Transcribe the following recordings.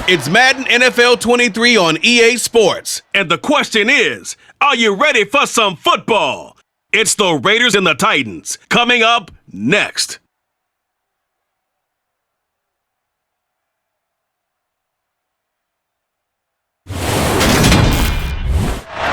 It's Madden NFL 23 on EA Sports. And the question is, are you ready for some football? It's the Raiders and the Titans coming up next.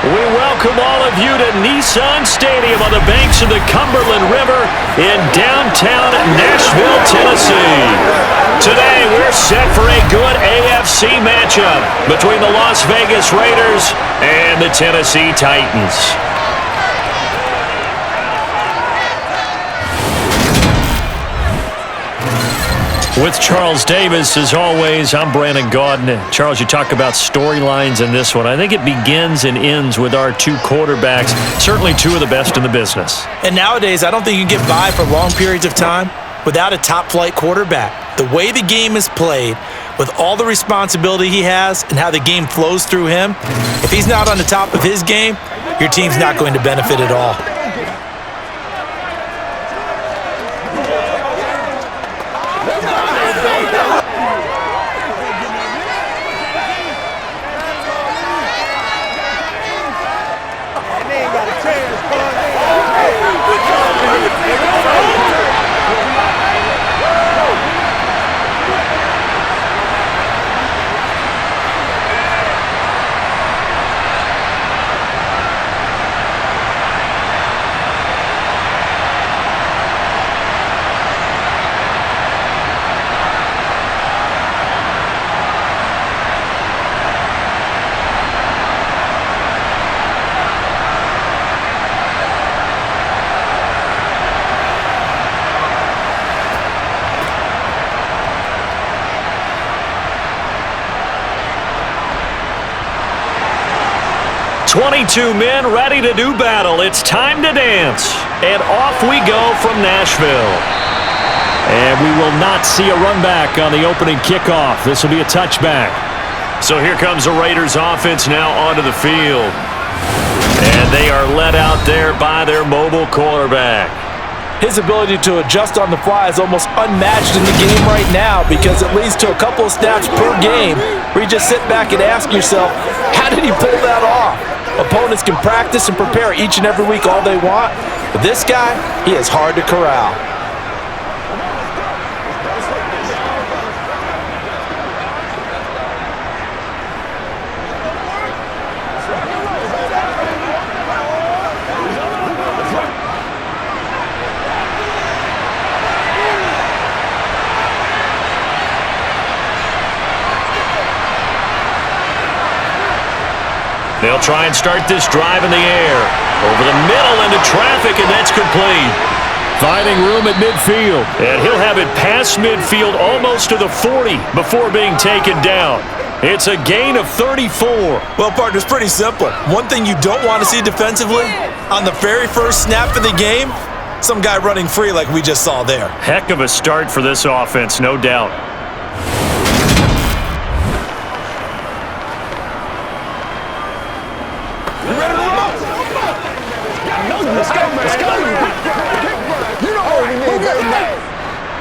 We welcome all of you to Nissan Stadium on the banks of the Cumberland River in downtown Nashville, Tennessee. Today, we're set for a good AFC matchup between the Las Vegas Raiders and the Tennessee Titans. With Charles Davis, as always, I'm Brandon Gaudin. Charles, you talk about storylines in this one. I think it begins and ends with our two quarterbacks, certainly two of the best in the business. And nowadays, I don't think you can get by for long periods of time without a top-flight quarterback. The way the game is played, with all the responsibility he has and how the game flows through him, if he's not on the top of his game, your team's not going to benefit at all. "22 men ready to do battle. It's time to dance." And off we go from Nashville. And we will not see a run back on the opening kickoff. This will be a touchback. So here comes the Raiders offense now onto the field. And they are led out there by their mobile quarterback. His ability to adjust on the fly is almost unmatched in the game right now because it leads to a couple of snaps per game where you just sit back and ask yourself, how did he pull that off? Opponents can practice and prepare each and every week all they want, but this guy, he is hard to corral. They'll try and start this drive in the air. Over the middle into traffic, and that's complete. Finding room at midfield. And he'll have it past midfield almost to the 40 before being taken down. It's a gain of 34. Well, partner, it's pretty simple. One thing you don't want to see defensively, on the very first snap of the game, some guy running free like we just saw there. Heck of a start for this offense, no doubt.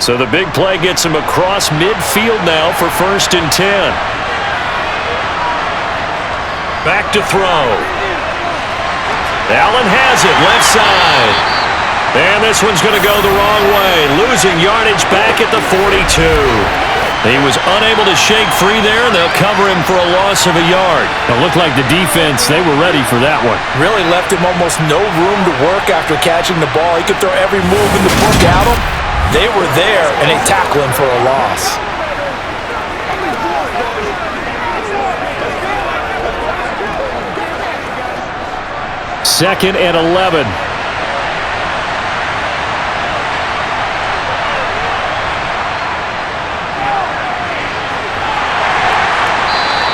So the big play gets him across midfield now for 1st and 10. Back to throw. Allen has it, left side. And this one's going to go the wrong way. Losing yardage back at the 42. He was unable to shake free there, and they'll cover him for a loss of a yard. It looked like the defense, they were ready for that one. Really left him almost no room to work after catching the ball. He could throw every move in the book at him. They were there, and they tackle him for a loss. Second and 11.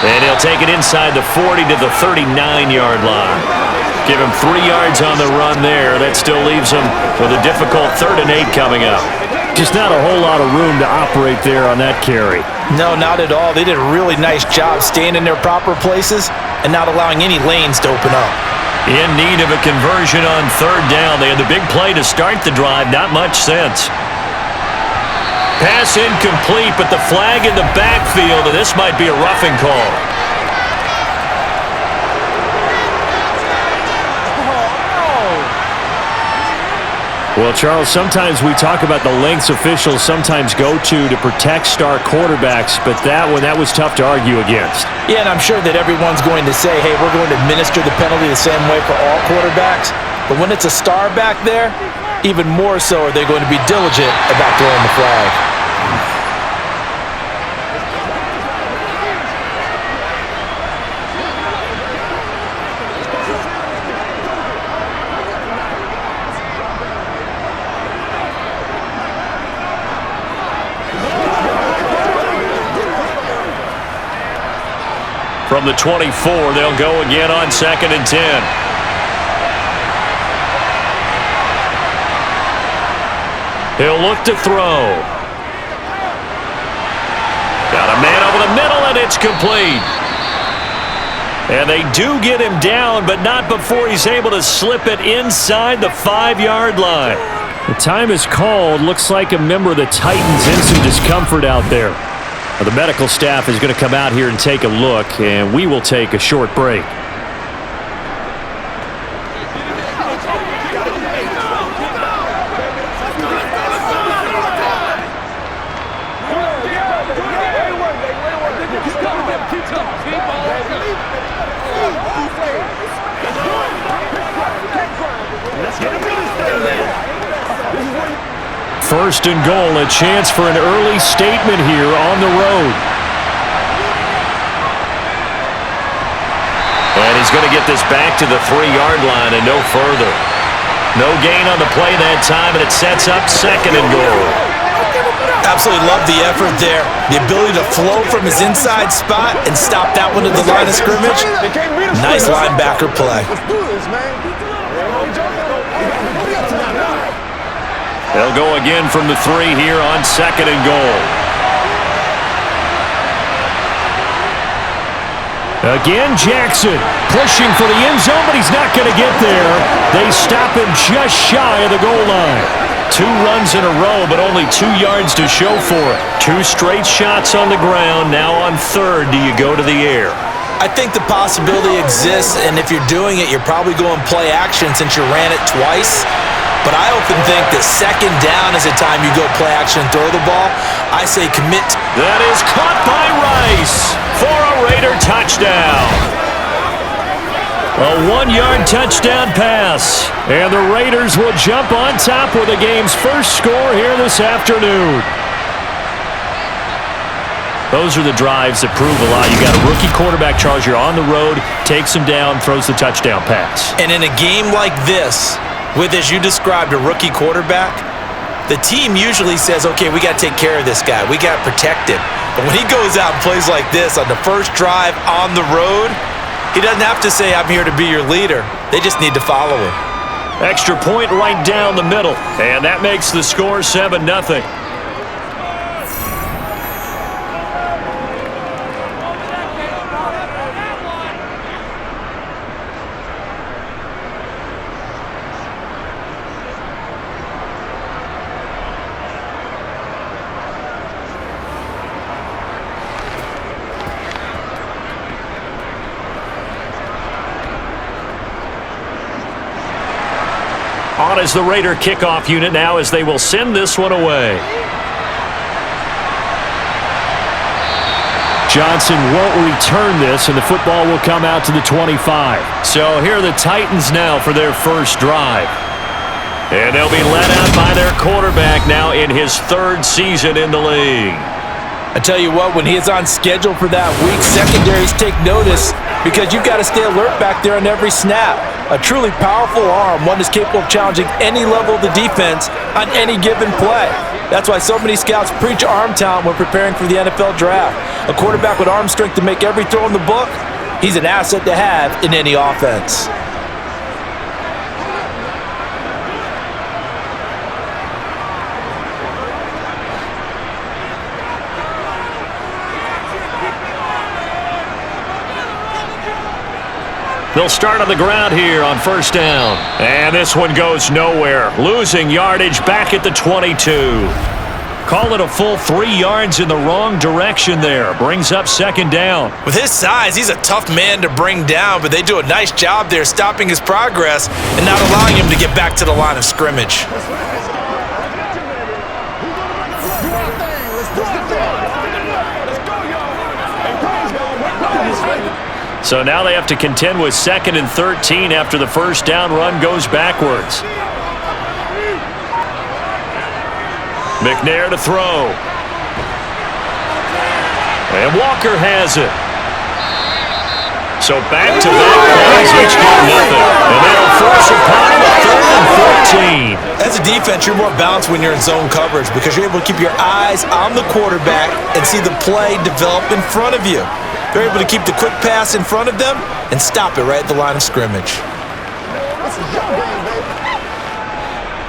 And he'll take it inside the 40 to the 39-yard line. Give him 3 yards on the run there. That still leaves him with a difficult 3rd and 8 coming up. Just not a whole lot of room to operate there on that carry. No, not at all. They did a really nice job staying in their proper places and not allowing any lanes to open up. In need of a conversion on 3rd down. They had the big play to start the drive. Not much sense. Pass incomplete, but the flag in the backfield, and this might be a roughing call. Well, Charles, sometimes we talk about the lengths officials sometimes go to protect star quarterbacks, but that was tough to argue against. Yeah, and I'm sure that everyone's going to say, hey, we're going to administer the penalty the same way for all quarterbacks. But when it's a star back there, even more so are they going to be diligent about throwing the flag. From the 24, they'll go again on 2nd and 10. He'll look to throw. Got a man over the middle, and it's complete. And they do get him down, but not before he's able to slip it inside the 5-yard line. The time is called. Looks like a member of the Titans in some discomfort out there. The medical staff is going to come out here and take a look, and we will take a short break. First and goal, a chance for an early statement here on the road. And he's going to get this back to the 3-yard line and no further. No gain on the play that time, and it sets up 2nd and goal. Absolutely love the effort there. The ability to flow from his inside spot and stop that one at the line of scrimmage. Nice linebacker play. They'll go again from the 3 here on 2nd and goal. Again, Jackson pushing for the end zone, but he's not going to get there. They stop him just shy of the goal line. 2 runs in a row, but only 2 yards to show for it. 2 straight shots on the ground. Now on 3rd, do you go to the air? I think the possibility exists, and if you're doing it, you're probably going play action since you ran it twice. But I often think that 2nd down is the time you go play action and throw the ball. I say commit. That is caught by Rice for a Raider touchdown. A 1-yard touchdown pass. And the Raiders will jump on top with the game's first score here this afternoon. Those are the drives that prove a lot. You got a rookie quarterback, Charles. You're on the road, takes him down, throws the touchdown pass. And in a game like this, with, as you described, a rookie quarterback, the team usually says, okay, we got to take care of this guy. We got to protect him. But when he goes out and plays like this on the first drive on the road, he doesn't have to say, I'm here to be your leader. They just need to follow him. Extra point right down the middle. And that makes the score 7-0. On as the Raider kickoff unit now as they will send this one away. Johnson won't return this, and the football will come out to the 25. So here are the Titans now for their first drive. And they'll be led out by their quarterback now in his 3rd season in the league. I tell you what, when he is on schedule for that week, secondaries take notice because you've got to stay alert back there on every snap. A truly powerful arm, one that's capable of challenging any level of the defense on any given play. That's why so many scouts preach arm talent when preparing for the NFL draft. A quarterback with arm strength to make every throw in the book, he's an asset to have in any offense. They'll start on the ground here on 1st down. And this one goes nowhere. Losing yardage back at the 22. Call it a full 3 yards in the wrong direction there. Brings up second down. With his size, he's a tough man to bring down, but they do a nice job there stopping his progress and not allowing him to get back to the line of scrimmage. So now they have to contend with 2nd and 13 after the first down run goes backwards. McNair to throw. And Walker has it. So back-to-back plays, each get nothing. And that'll force upon him a 3rd and 14. As a defense, you're more balanced when you're in zone coverage because you're able to keep your eyes on the quarterback and see the play develop in front of you. They're able to keep the quick pass in front of them and stop it right at the line of scrimmage.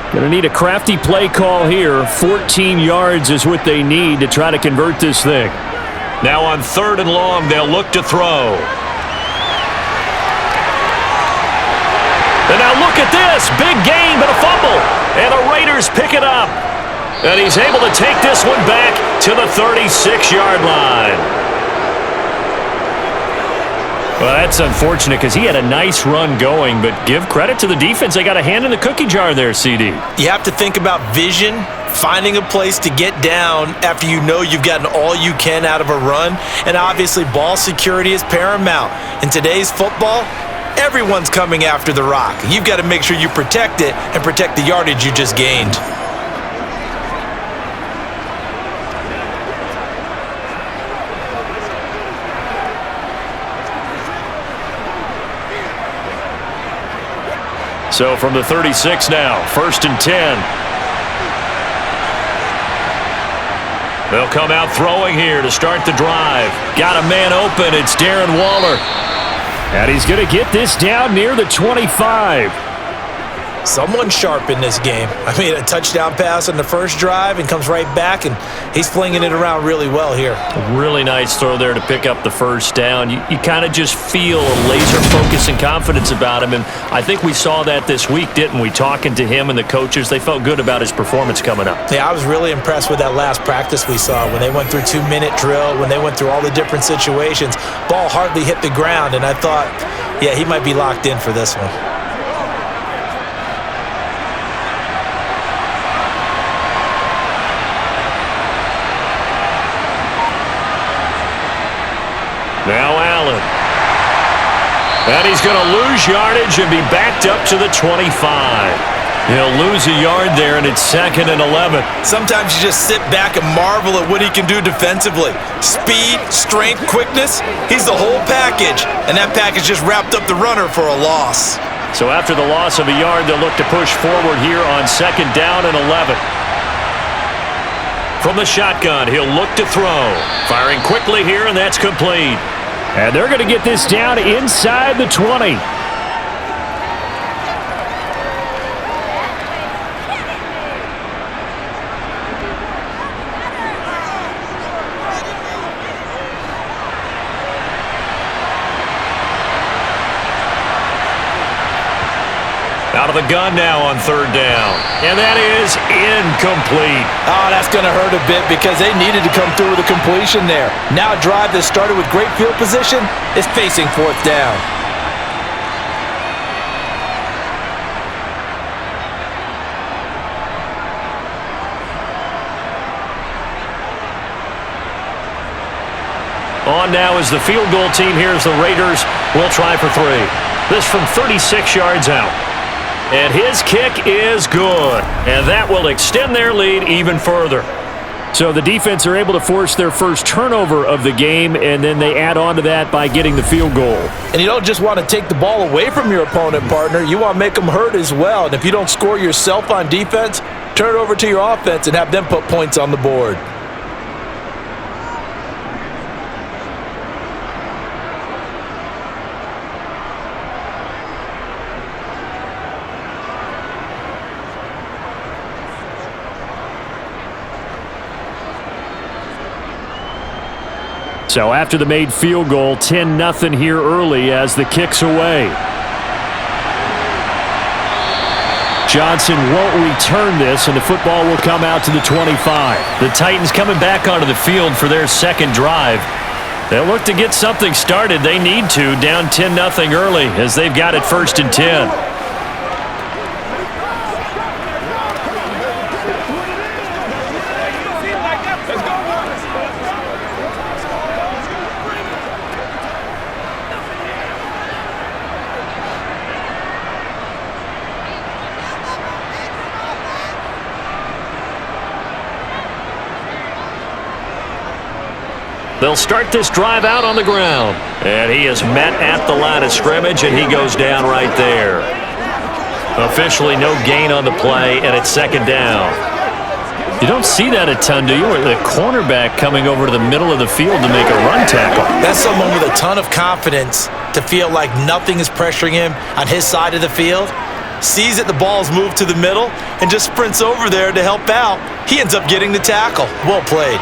Going to need a crafty play call here. 14 yards is what they need to try to convert this thing. Now on 3rd and long, they'll look to throw. And now look at this. Big gain, but a fumble. And the Raiders pick it up. And he's able to take this one back to the 36-yard line. Well, that's unfortunate because he had a nice run going, but give credit to the defense. They got a hand in the cookie jar there, CD. You have to think about vision, finding a place to get down after you know you've gotten all you can out of a run, and obviously ball security is paramount. In today's football, everyone's coming after the rock. You've got to make sure you protect it and protect the yardage you just gained. So from the 36 now, 1st and 10. They'll come out throwing here to start the drive. Got a man open. It's Darren Waller. And he's going to get this down near the 25. Someone sharp in this game. I mean, a touchdown pass on the first drive and comes right back, and he's flinging it around really well here. A really nice throw there to pick up the first down. You kind of just feel a laser focus and confidence about him, and I think we saw that this week, didn't we? Talking to him and the coaches, they felt good about his performance coming up. Yeah, I was really impressed with that last practice we saw when they went through 2-minute drill, when they went through all the different situations. Ball hardly hit the ground, and I thought, yeah, he might be locked in for this one. Now Allen. And he's going to lose yardage and be backed up to the 25. He'll lose a yard there, and it's 2nd and 11. Sometimes you just sit back and marvel at what he can do defensively. Speed, strength, quickness, he's the whole package. And that package just wrapped up the runner for a loss. So after the loss of a yard, they'll look to push forward here on 2nd down and 11. From the shotgun, he'll look to throw. Firing quickly here, and that's complete. And they're going to get this down inside the 20. Out of the gun now on 3rd down. And that is incomplete. Oh, that's going to hurt a bit because they needed to come through with a completion there. Now a drive that started with great field position is facing 4th down. On now is the field goal team. Here's the Raiders. Will try for 3. This from 36 yards out. And his kick is good. And that will extend their lead even further. So the defense are able to force their first turnover of the game, and then they add on to that by getting the field goal. And you don't just want to take the ball away from your opponent, partner. You want to make them hurt as well. And if you don't score yourself on defense, turn it over to your offense and have them put points on the board. So after the made field goal, 10-0 here early as the kick's away. Johnson won't return this, and the football will come out to the 25. The Titans coming back onto the field for their second drive. They'll look to get something started. They need to, down 10-0 early as they've got it 1st and 10. They'll start this drive out on the ground. And he is met at the line of scrimmage, and he goes down right there. Officially no gain on the play, and it's 2nd down. You don't see that a ton, do you? Or the cornerback coming over to the middle of the field to make a run tackle. That's someone with a ton of confidence to feel like nothing is pressuring him on his side of the field. Sees that the ball's moved to the middle and just sprints over there to help out. He ends up getting the tackle. Well played.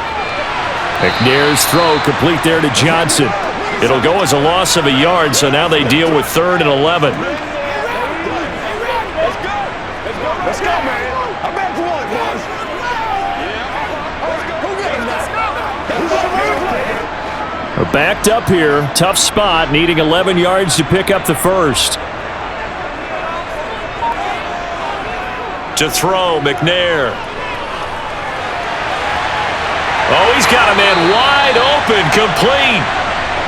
McNair's throw complete there to Johnson. It'll go as a loss of a yard, so now they deal with 3rd and 11. Let's go, man. I'm back for one, boys. We're backed up here. Tough spot, needing 11 yards to pick up the first. To throw, McNair. Oh, he's got a man wide open, complete.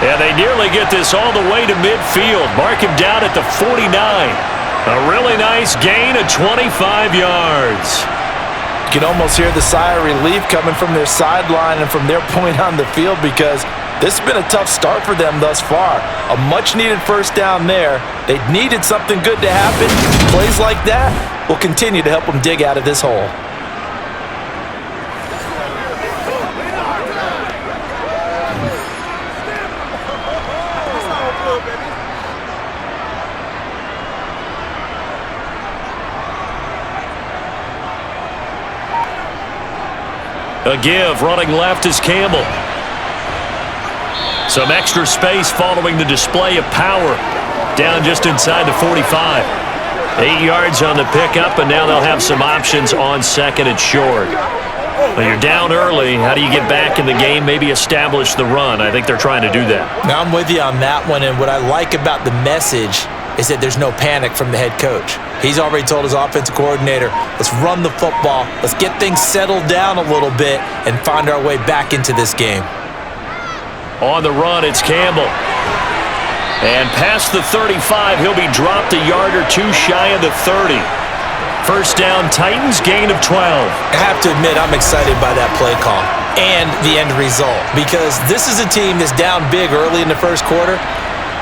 And they nearly get this all the way to midfield. Mark him down at the 49. A really nice gain of 25 yards. You can almost hear the sigh of relief coming from their sideline and from their point on the field, because this has been a tough start for them thus far. A much-needed first down there. They needed something good to happen. Plays like that will continue to help them dig out of this hole. A give, running left is Campbell. Some extra space following the display of power. Down just inside the 45. 8 yards on the pickup, and now they'll have some options on 2nd and short. Well, you're down early. How do you get back in the game, maybe establish the run? I think they're trying to do that. Now, I'm with you on that one, and what I like about the message is that there's no panic from the head coach. He's already told his offensive coordinator, let's run the football, let's get things settled down a little bit and find our way back into this game. On the run, it's Campbell. And past the 35, he'll be dropped a yard or two shy of the 30. First down, Titans, gain of 12. I have to admit, I'm excited by that play call and the end result, because this is a team that's down big early in the first quarter,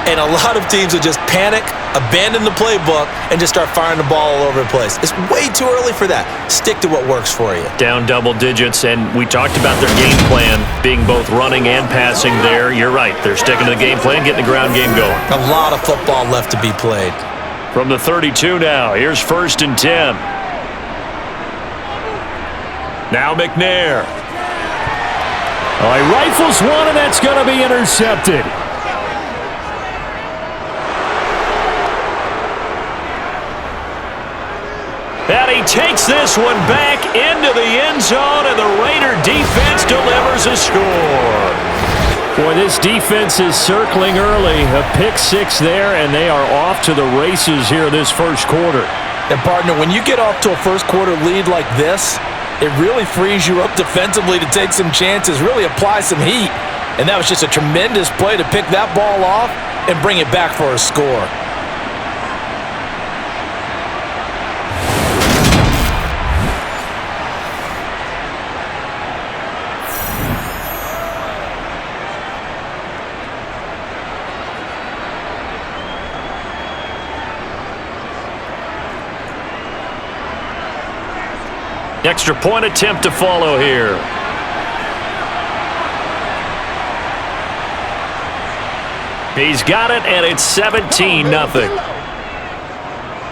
and a lot of teams will just panic, abandon the playbook, and just start firing the ball all over the place. It's way too early for that. Stick to what works for you. Down double digits, and we talked about their game plan being both running and passing there. You're right. They're sticking to the game plan, getting the ground game going. A lot of football left to be played. From the 32 now, here's 1st and 10. Now McNair. Oh, he rifles one, and that's going to be intercepted. And he takes this one back into the end zone, and the Raider defense delivers a score. Boy, this defense is circling early. A pick-6 there, and they are off to the races here this first quarter. And, partner, when you get off to a first-quarter lead like this, it really frees you up defensively to take some chances, really apply some heat. And that was just a tremendous play to pick that ball off and bring it back for a score. Extra point attempt to follow here. He's got it, and it's 17-0.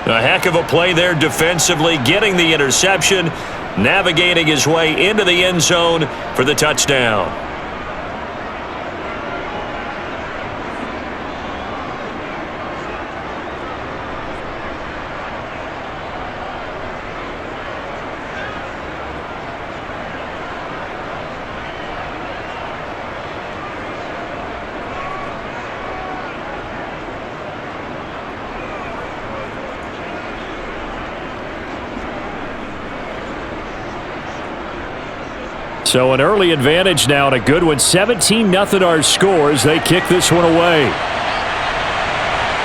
A heck of a play there defensively, getting the interception, navigating his way into the end zone for the touchdown. So an early advantage now and a good one. 17-0 our score as they kick this one away.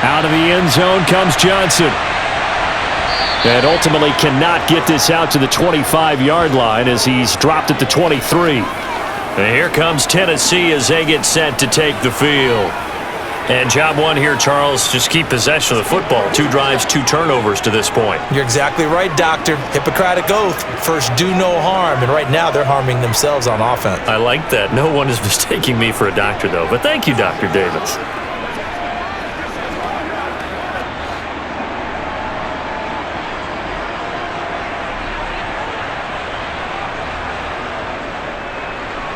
Out of the end zone comes Johnson. And ultimately cannot get this out to the 25-yard line as he's dropped at the 23. And here comes Tennessee as they get set to take the field. And job one here, Charles, just keep possession of the football. 2 drives, 2 turnovers to this point. You're exactly right, Doctor. Hippocratic oath. First, do no harm. And right now, they're harming themselves on offense. I like that. No one is mistaking me for a doctor, though. But thank you, Dr. Davis.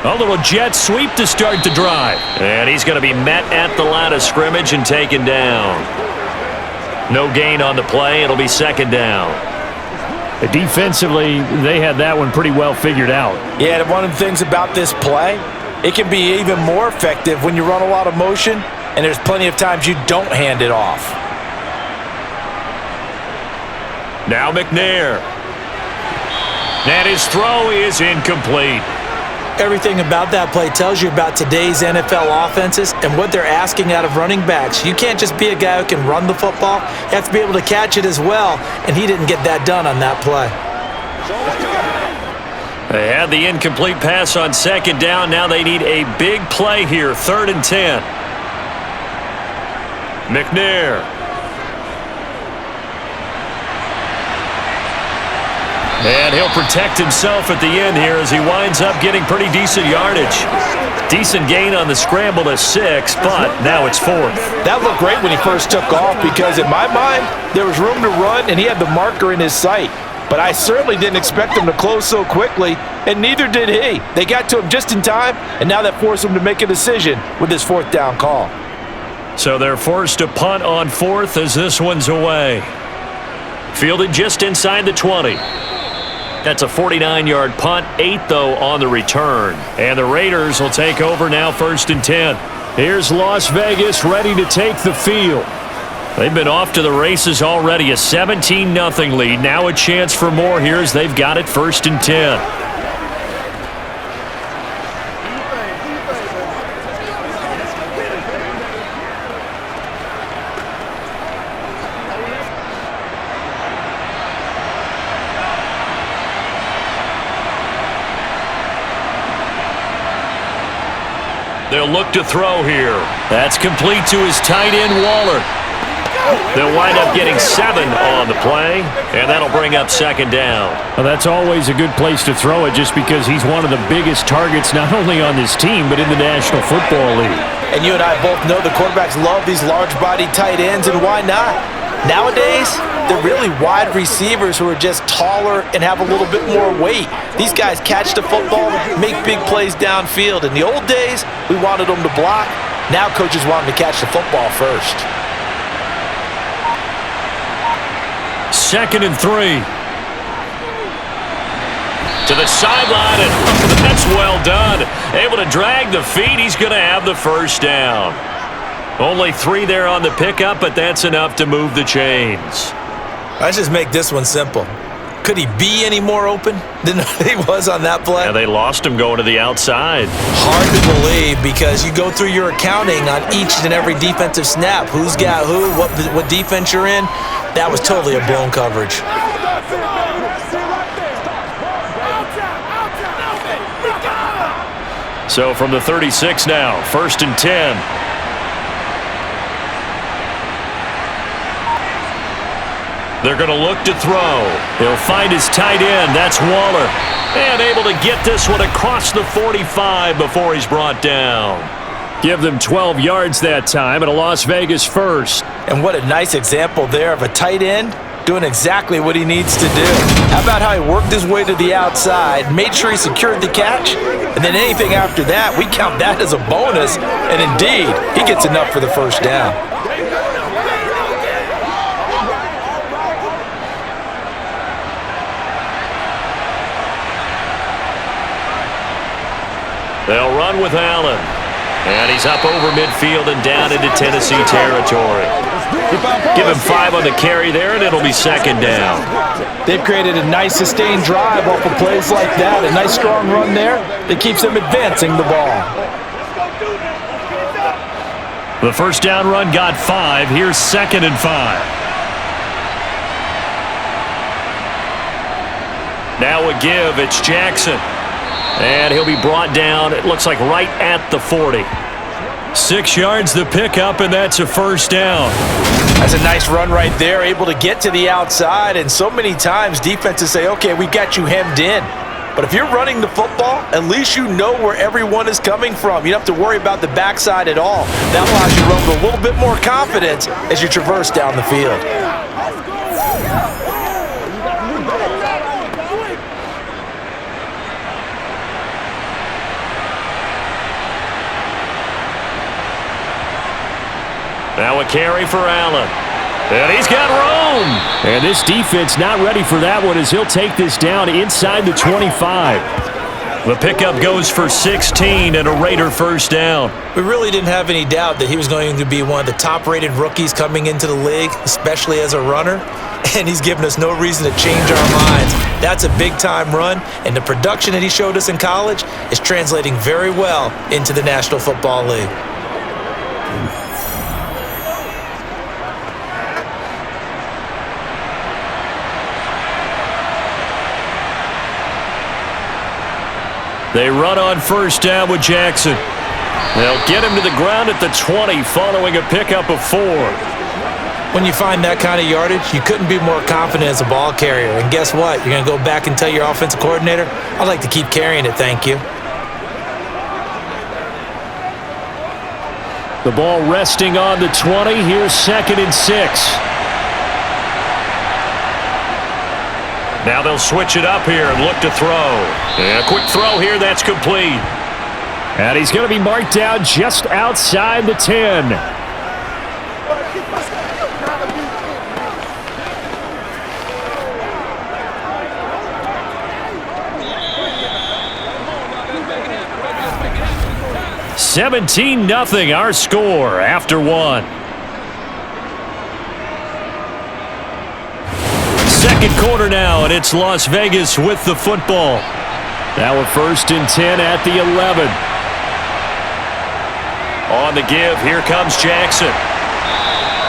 A little jet sweep to start the drive. And he's going to be met at the line of scrimmage and taken down. No gain on the play. It'll be second down. Defensively, they had that one pretty well figured out. Yeah, and one of the things about this play, it can be even more effective when you run a lot of motion, and there's plenty of times you don't hand it off. Now McNair. And his throw is incomplete. Everything about that play tells you about today's NFL offenses and what they're asking out of running backs. You can't just be a guy who can run the football. You have to be able to catch it as well, and he didn't get that done on that play. They had the incomplete pass on second down. Now they need a big play here, 3rd and 10. McNair. And he'll protect himself at the end here as he winds up getting pretty decent yardage. Decent gain on the scramble to 6, but now it's 4th. That looked great when he first took off because in my mind, there was room to run and he had the marker in his sight. But I certainly didn't expect him to close so quickly, and neither did he. They got to him just in time, and now that forced him to make a decision with his 4th down call. So they're forced to punt on 4th as this one's away. Fielded just inside the 20. That's a 49-yard punt, 8 though on the return. And the Raiders will take over now, 1st and 10. Here's Las Vegas ready to take the field. They've been off to the races already, a 17-0 lead. Now a chance for more here as they've got it 1st and 10. They'll look to throw here. That's complete to his tight end, Waller. They'll wind up getting 7 on the play, and that'll bring up 2nd down. Well, that's always a good place to throw it just because he's one of the biggest targets not only on this team but in the National Football League. And you and I both know the quarterbacks love these large-bodied tight ends, and why not? Nowadays, they're really wide receivers who are just taller and have a little bit more weight. These guys catch the football, make big plays downfield. In the old days, we wanted them to block. Now coaches want them to catch the football first. 2nd and 3. To the sideline, and that's well done. Able to drag the feet. He's going to have the 1st down. Only 3 there on the pickup, but that's enough to move the chains. Let's just make this one simple. Could he be any more open than he was on that play? Yeah, they lost him going to the outside. Hard to believe because you go through your accounting on each and every defensive snap. Who's got who, what defense you're in. That was totally a blown coverage. So from the 36 now, 1st and 10. They're going to look to throw. He'll find his tight end. That's Waller. And able to get this one across the 45 before he's brought down. Give them 12 yards that time and a Las Vegas 1st. And what a nice example there of a tight end doing exactly what he needs to do. How about how he worked his way to the outside, made sure he secured the catch, and then anything after that, we count that as a bonus. And indeed, he gets enough for the 1st down. They'll run with Allen. And he's up over midfield and down into Tennessee territory. Give him 5 on the carry there, and it'll be 2nd down. They've created a nice sustained drive off of plays like that. A nice strong run there that keeps them advancing the ball. The first down run got 5. Here's 2nd and 5. Now a give. It's Jackson. And he'll be brought down, it looks like right at the 40. 6 yards the pickup, and that's a first down. That's a nice run right there, able to get to the outside. And so many times defenses say, okay, we got you hemmed in. But if you're running the football, at least you know where everyone is coming from. You don't have to worry about the backside at all. That allows you to run with a little bit more confidence as you traverse down the field. Now a carry for Allen. And he's got room. And this defense not ready for that one as he'll take this down inside the 25. The pickup goes for 16 and a Raider first down. We really didn't have any doubt that he was going to be one of the top-rated rookies coming into the league, especially as a runner. And he's given us no reason to change our minds. That's a big-time run, and the production that he showed us in college is translating very well into the National Football League. They run on first down with Jackson. They'll get him to the ground at the 20 following a pickup of 4. When you find that kind of yardage, you couldn't be more confident as a ball carrier. And guess what? You're going to go back and tell your offensive coordinator, I'd like to keep carrying it, thank you. The ball resting on the 20. Here's 2nd and 6. Now they'll switch it up here and look to throw. And a quick throw here, that's complete. And he's going to be marked down just outside the 10. $17-0 our score after 1. Second quarter now, and it's Las Vegas with the football. Now a 1st and 10 at the 11. On the give, here comes Jackson.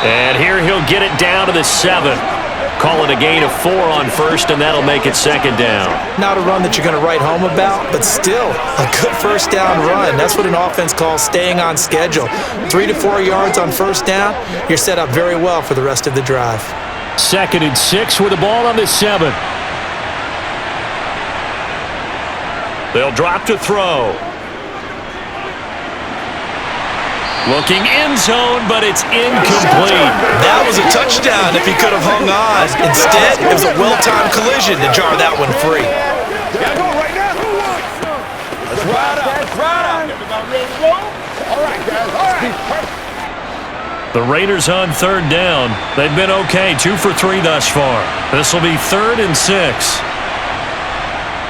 And here he'll get it down to the 7. Call it a gain of 4 on 1st, and that'll make it 2nd down. Not a run that you're going to write home about, but still a good first down run. That's what an offense calls staying on schedule. 3 to 4 yards on first down, you're set up very well for the rest of the drive. 2nd and 6 with the ball on the 7. They'll drop to throw. Looking end zone, but it's incomplete. That was a touchdown if he could have hung on. Instead, it was a well-timed collision to jar that one free. Gotta go right now. Let's ride up. Let's ride up. Everybody ready to roll? All right, guys. All right. The Raiders on 3rd down. They've been okay, 2 for 3 thus far. This will be 3rd and 6.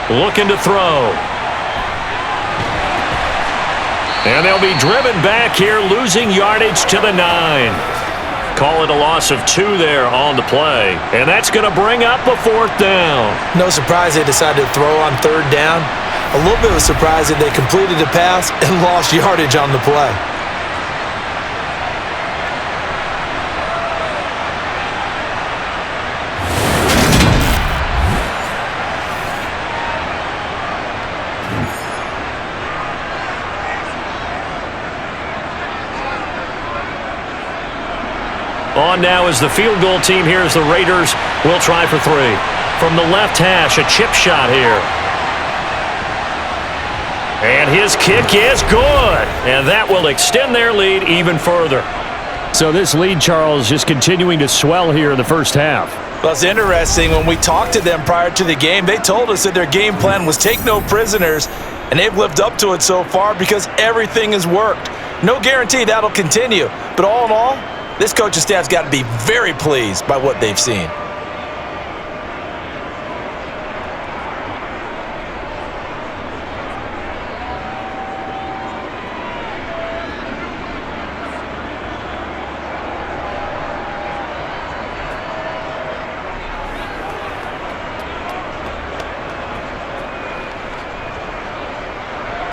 Looking to throw. And they'll be driven back here, losing yardage to the 9. Call it a loss of 2 there on the play. And that's going to bring up a 4th down. No surprise they decided to throw on 3rd down. A little bit of a surprise that they completed the pass and lost yardage on the play. On now is the field goal team here as the Raiders will try for 3. From the left hash, a chip shot here. And his kick is good. And that will extend their lead even further. So this lead, Charles, just continuing to swell here in the first half. Well, it's interesting. When we talked to them prior to the game, they told us that their game plan was take no prisoners. And they've lived up to it so far because everything has worked. No guarantee that'll continue. But all in all, this coaching staff's got to be very pleased by what they've seen.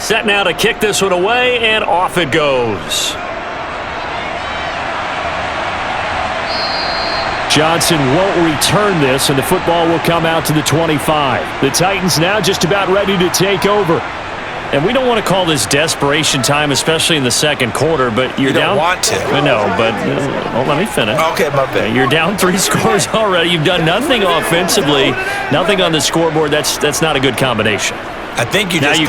Set now to kick this one away, and off it goes. Johnson won't return this, and the football will come out to the 25. The Titans now just about ready to take over. And we don't want to call this desperation time, especially in the second quarter, but you're down. You don't want to. No, but let me finish. Okay, my bad. You're down 3 scores already. You've done nothing offensively, nothing on the scoreboard. That's not a good combination. I think you just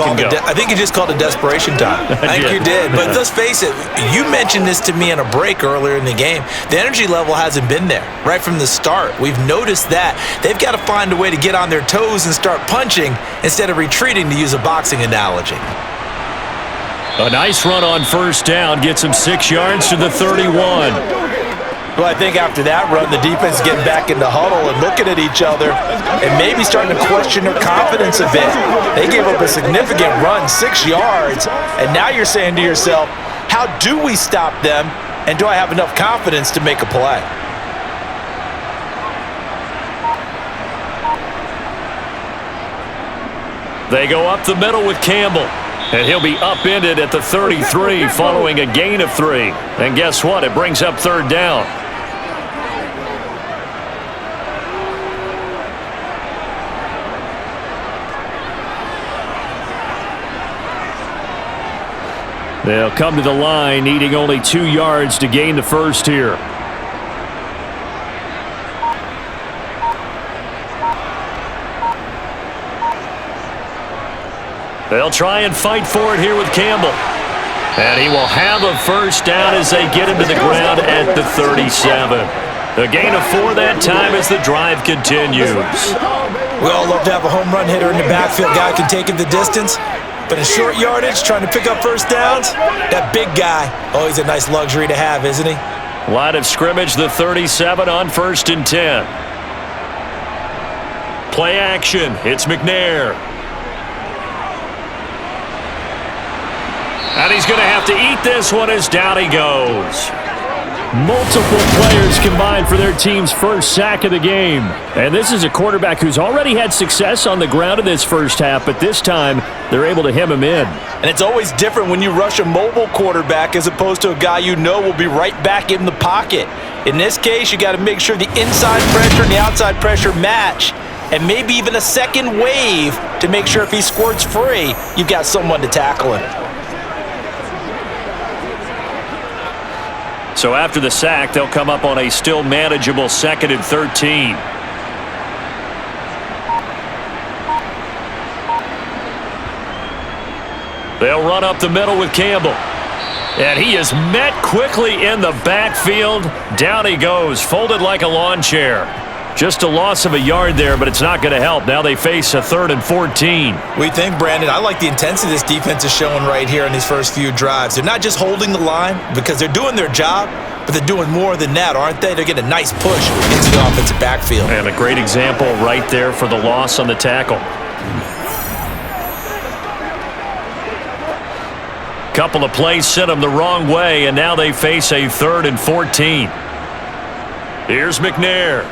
called it desperation time. I think you did. But let's face it, you mentioned this to me in a break earlier in the game. The energy level hasn't been there right from the start. We've noticed that. They've got to find a way to get on their toes and start punching instead of retreating, to use a boxing analogy. A nice run on first down gets him 6 yards to the 31. Well, I think after that run, the defense is getting back in the huddle and looking at each other and maybe starting to question their confidence a bit. They gave up a significant run, 6 yards, and now you're saying to yourself, how do we stop them, and do I have enough confidence to make a play? They go up the middle with Campbell. And he'll be upended at the 33 following a gain of 3. And guess what? It brings up third down. They'll come to the line, needing only 2 yards to gain the first here. They'll try and fight for it here with Campbell. And he will have a first down as they get him to the ground at the 37. A gain of 4 that time as the drive continues. We all love to have a home run hitter in the backfield. Guy can take it the distance. But in short yardage, trying to pick up first downs, that big guy, he's a nice luxury to have, isn't he? Line of scrimmage, the 37 on 1st and 10. Play action. It's McNair. And he's going to have to eat this one as down he goes. Multiple players combined for their team's first sack of the game. And this is a quarterback who's already had success on the ground in this first half, but this time they're able to hem him in. And it's always different when you rush a mobile quarterback as opposed to a guy you know will be right back in the pocket. In this case, you got to make sure the inside pressure and the outside pressure match, and maybe even a second wave to make sure if he squirts free, you've got someone to tackle him. So after the sack, they'll come up on a still manageable 2nd and 13. They'll run up the middle with Campbell. And he is met quickly in the backfield. Down he goes, folded like a lawn chair. Just a loss of a yard there, but it's not going to help. Now they face a 3rd and 14. We think, Brandon, I like the intensity this defense is showing right here in these first few drives. They're not just holding the line because they're doing their job, but they're doing more than that, aren't they? They're getting a nice push into the offensive backfield. And a great example right there for the loss on the tackle. Couple of plays sent them the wrong way, and now they face a 3rd and 14. Here's McNair.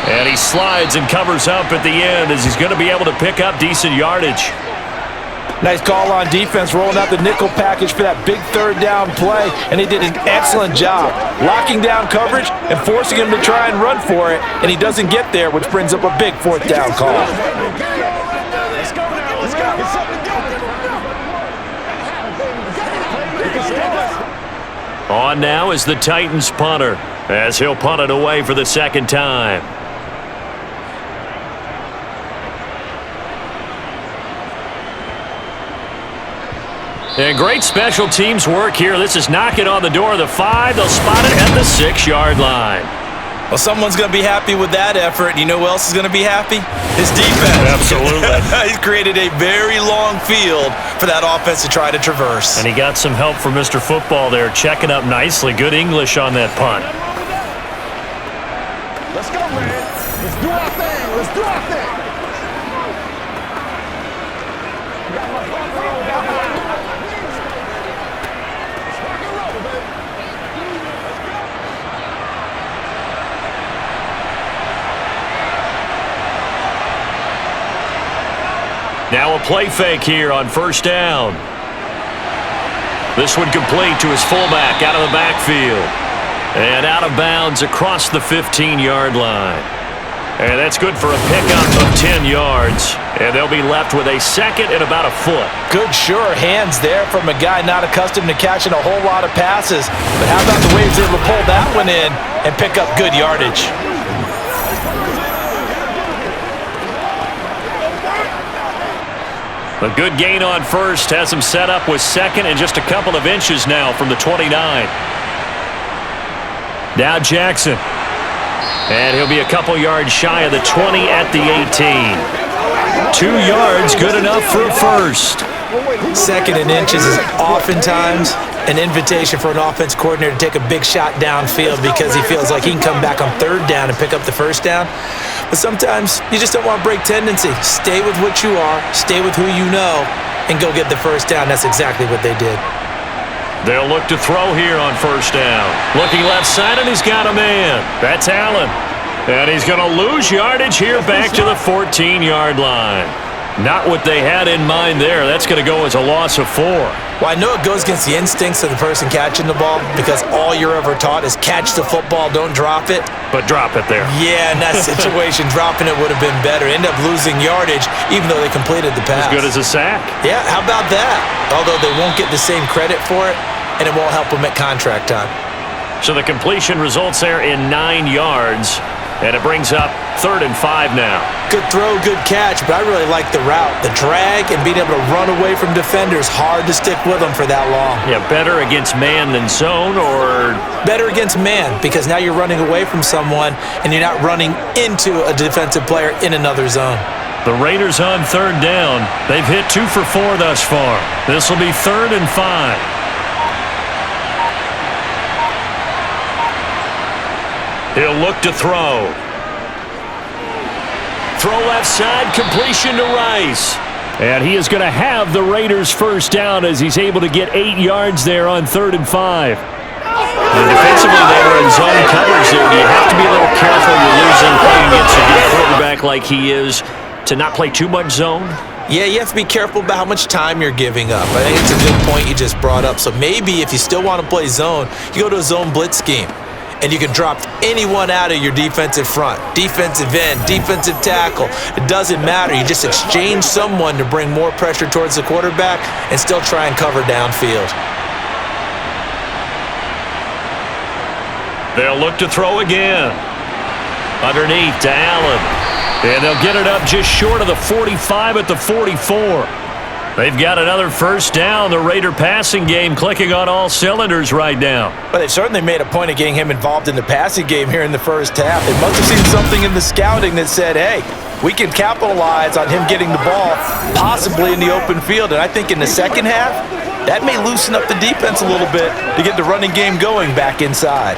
And he slides and covers up at the end as he's going to be able to pick up decent yardage. Nice call on defense, rolling out the nickel package for that big 3rd down play, and he did an excellent job locking down coverage and forcing him to try and run for it, and he doesn't get there, which brings up a big 4th down call. Let's go now, let's go. On now is the Titans punter as he'll punt it away for the 2nd time. And great special teams work here. This is knocking on the door of the 5. They'll spot it at the 6-yard line. Well, someone's going to be happy with that effort. You know who else is going to be happy? His defense. Absolutely. He's created a very long field for that offense to try to traverse. And he got some help from Mr. Football there, checking up nicely. Good English on that punt. Let's go, man. Let's do our thing. Let's do our thing. Now a play fake here on first down. This one complete to his fullback out of the backfield. And out of bounds across the 15-yard line. And that's good for a pickup of 10 yards. And they'll be left with a second and about a foot. Good, sure hands there from a guy not accustomed to catching a whole lot of passes. But how about the way he's able to pull that one in and pick up good yardage? A good gain on first has him set up with second and just a couple of inches now from the 29. Now Jackson. And he'll be a couple yards shy of the 20 at the 18. 2 yards, good enough for a first. Second and inches is oftentimes an invitation for an offense coordinator to take a big shot downfield because he feels like he can come back on third down and pick up the first down. But sometimes you just don't want to break tendency. Stay with what you are, stay with who you know, and go get the first down. That's exactly what they did. They'll look to throw here on first down. Looking left side, and he's got a man. That's Allen. And he's going to lose yardage here back to the 14-yard line. Not what they had in mind there. That's going to go as a loss of 4. Well, I know it goes against the instincts of the person catching the ball because all you're ever taught is catch the football, don't drop it. But drop it there. Yeah, in that situation, dropping it would have been better. End up losing yardage even though they completed the pass. As good as a sack. Yeah, how about that? Although they won't get the same credit for it, and it won't help them at contract time. So the completion results there in 9 yards. And it brings up 3rd and 5 now. Good throw, good catch, but I really like the route. The drag and being able to run away from defenders, hard to stick with them for that long. Yeah, better against man than zone, or? Better against man, because now you're running away from someone and you're not running into a defensive player in another zone. The Raiders on 3rd down. They've hit 2 for 4 thus far. This will be 3rd and 5. He'll look to throw. Throw left side, completion to Rice. And he is going to have the Raiders first down as he's able to get 8 yards there on 3rd and 5. And defensively, they were in zone coverage there. You have to be a little careful. You're losing playing against a good quarterback like he is to not play too much zone. Yeah, you have to be careful about how much time you're giving up. I think it's a good point you just brought up. So maybe if you still want to play zone, you go to a zone blitz scheme. And you can drop anyone out of your defensive front, defensive end, defensive tackle. It doesn't matter. You just exchange someone to bring more pressure towards the quarterback and still try and cover downfield. They'll look to throw again. Underneath to Allen. And they'll get it up just short of the 45 at the 44. They've got another first down. The Raider passing game clicking on all cylinders right now. But they've certainly made a point of getting him involved in the passing game here in the first half. They must have seen something in the scouting that said, hey, we can capitalize on him getting the ball possibly in the open field. And I think in the second half, that may loosen up the defense a little bit to get the running game going back inside.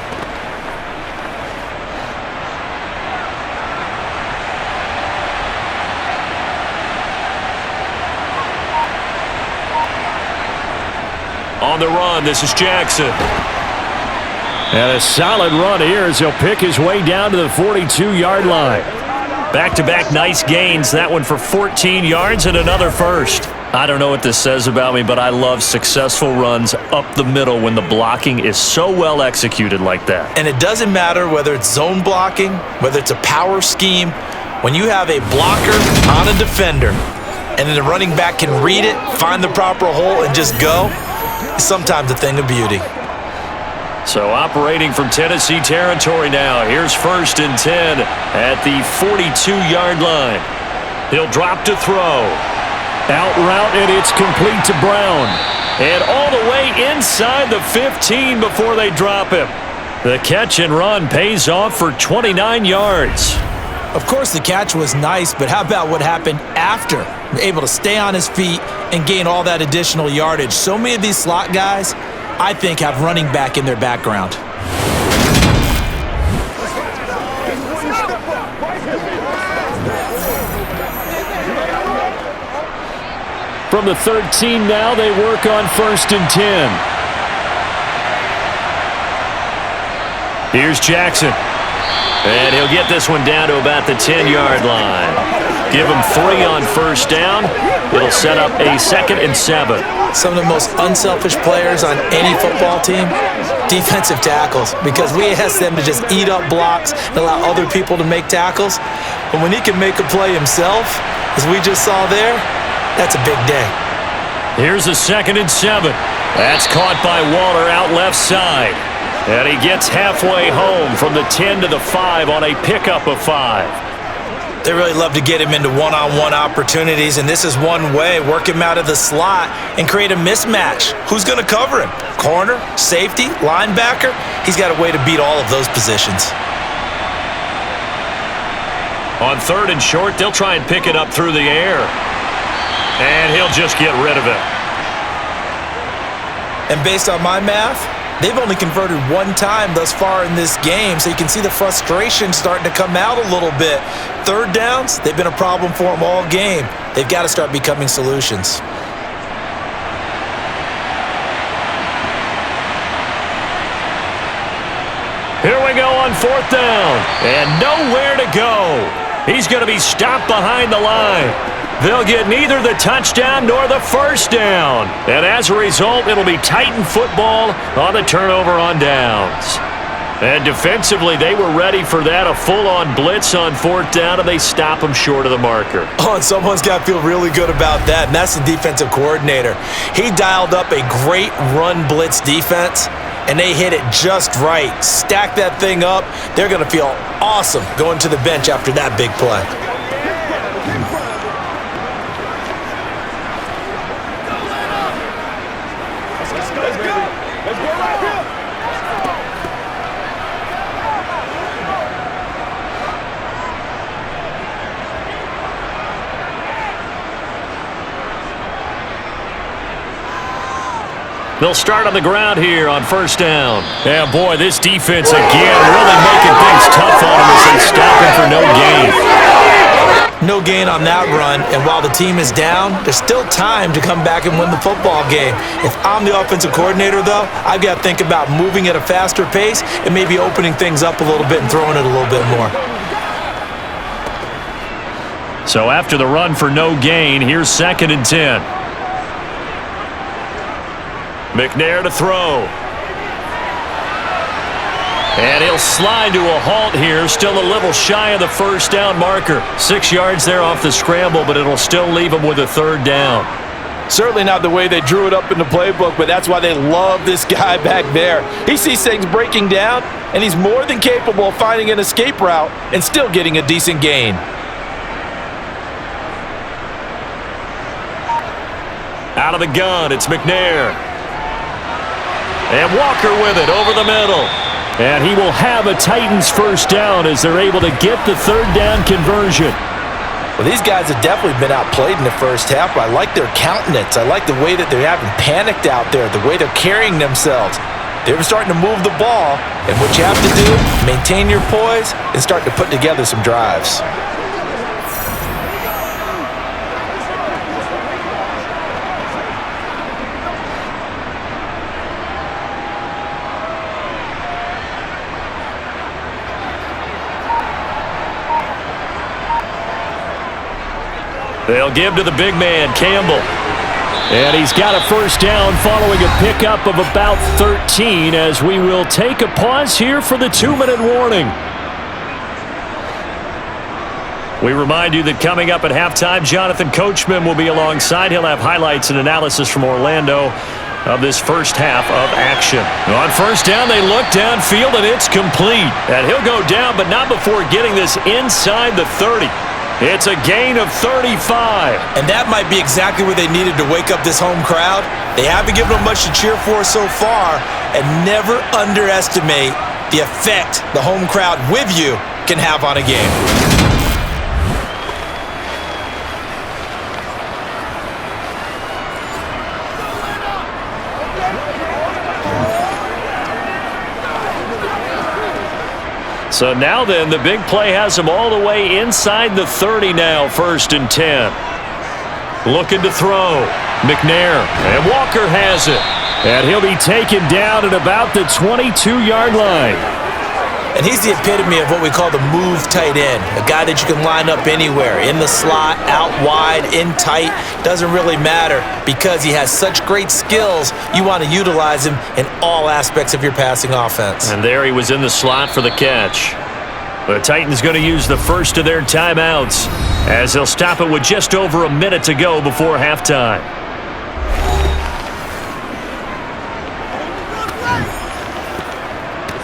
On the run, this is Jackson. And a solid run here as he'll pick his way down to the 42-yard line. Back-to-back nice gains. That one for 14 yards and another first. I don't know what this says about me, but I love successful runs up the middle when the blocking is so well executed like that. And it doesn't matter whether it's zone blocking, whether it's a power scheme. When you have a blocker on a defender and then the running back can read it, find the proper hole, and just go, it's sometimes a thing of beauty. So operating from Tennessee territory now. Here's 1st and 10 at the 42-yard line. He'll drop to throw. Out route, and it's complete to Brown. And all the way inside the 15 before they drop him. The catch and run pays off for 29 yards. Of course, the catch was nice, but how about what happened after? Able to stay on his feet and gain all that additional yardage. So many of these slot guys, I think, have running back in their background. From the 13 now, they work on 1st and 10. Here's Jackson. And he'll get this one down to about the 10-yard line. give them 3 on first down. It'll set up a 2nd and 7. Some of the most unselfish players on any football team, defensive tackles, because we ask them to just eat up blocks and allow other people to make tackles. But when he can make a play himself, as we just saw there, that's a big day. Here's a 2nd and 7. That's caught by Waller out left side. And he gets halfway home from the 10 to the 5 on a pickup of 5. They really love to get him into one-on-one opportunities, and this is one way. Work him out of the slot and create a mismatch. Who's going to cover him? Corner, safety, linebacker? He's got a way to beat all of those positions. On 3rd and short, they'll try and pick it up through the air. And he'll just get rid of it. And based on my math, they've only converted 1 time thus far in this game, so you can see the frustration starting to come out a little bit. 3rd downs, they've been a problem for them all game. They've got to start becoming solutions. Here we go on 4th down, and nowhere to go. He's going to be stopped behind the line. They'll get neither the touchdown nor the first down. And as a result, it'll be Titan football on the turnover on downs. And defensively, they were ready for that, a full-on blitz on 4th down, and they stop them short of the marker. Oh, and someone's got to feel really good about that, and that's the defensive coordinator. He dialed up a great run blitz defense, and they hit it just right. Stack that thing up. They're going to feel awesome going to the bench after that big play. They'll start on the ground here on 1st down. Yeah, boy, this defense again really making things tough on them as they stop him for no gain. No gain on that run, and while the team is down, there's still time to come back and win the football game. If I'm the offensive coordinator, though, I've got to think about moving at a faster pace and maybe opening things up a little bit and throwing it a little bit more. So after the run for no gain, here's 2nd and 10. McNair to throw. And he'll slide to a halt here, still a little shy of the first down marker. 6 yards there off the scramble, but it'll still leave him with a 3rd down. Certainly not the way they drew it up in the playbook, but that's why they love this guy back there. He sees things breaking down, and he's more than capable of finding an escape route and still getting a decent gain. Out of the gun, it's McNair. And Walker with it over the middle. And he will have a Titans first down as they're able to get the 3rd down conversion. Well, these guys have definitely been outplayed in the first half, but I like their countenance. I like the way that they haven't panicked out there, the way they're carrying themselves. They're starting to move the ball, and what you have to do, maintain your poise and start to put together some drives. They'll give to the big man, Campbell. And he's got a first down following a pickup of about 13 as we will take a pause here for the 2-minute warning. We remind you that coming up at halftime, Jonathan Coachman will be alongside. He'll have highlights and analysis from Orlando of this first half of action. On first down, they look downfield, and it's complete. And he'll go down, but not before getting this inside the 30. It's a gain of 35. And that might be exactly where they needed to wake up this home crowd. They haven't given them much to cheer for so far, and never underestimate the effect the home crowd with you can have on a game. So now then, the big play has him all the way inside the 30 now, 1st and 10. Looking to throw. McNair, and Walker has it. And he'll be taken down at about the 22-yard line. And he's the epitome of what we call the move tight end, a guy that you can line up anywhere, in the slot, out wide, in tight, doesn't really matter because he has such great skills. You want to utilize him in all aspects of your passing offense. And there he was in the slot for the catch. The Titans going to use the first of their timeouts as they'll stop it with just over a minute to go before halftime.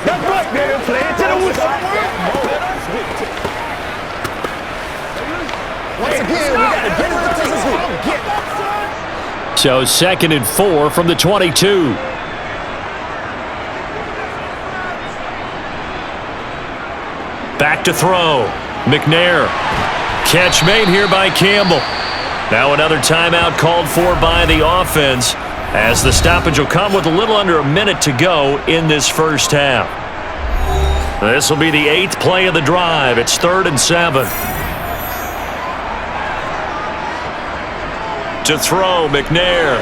That's right, man. Play it to the whistle. Once again, we got to get it to the So 2nd and 4 from the 22. Back to throw. McNair. Catch made here by Campbell. Now another timeout called for by the offense as the stoppage will come with a little under a minute to go in this first half. This will be the 8th play of the drive. It's 3rd and 7. To throw, McNair.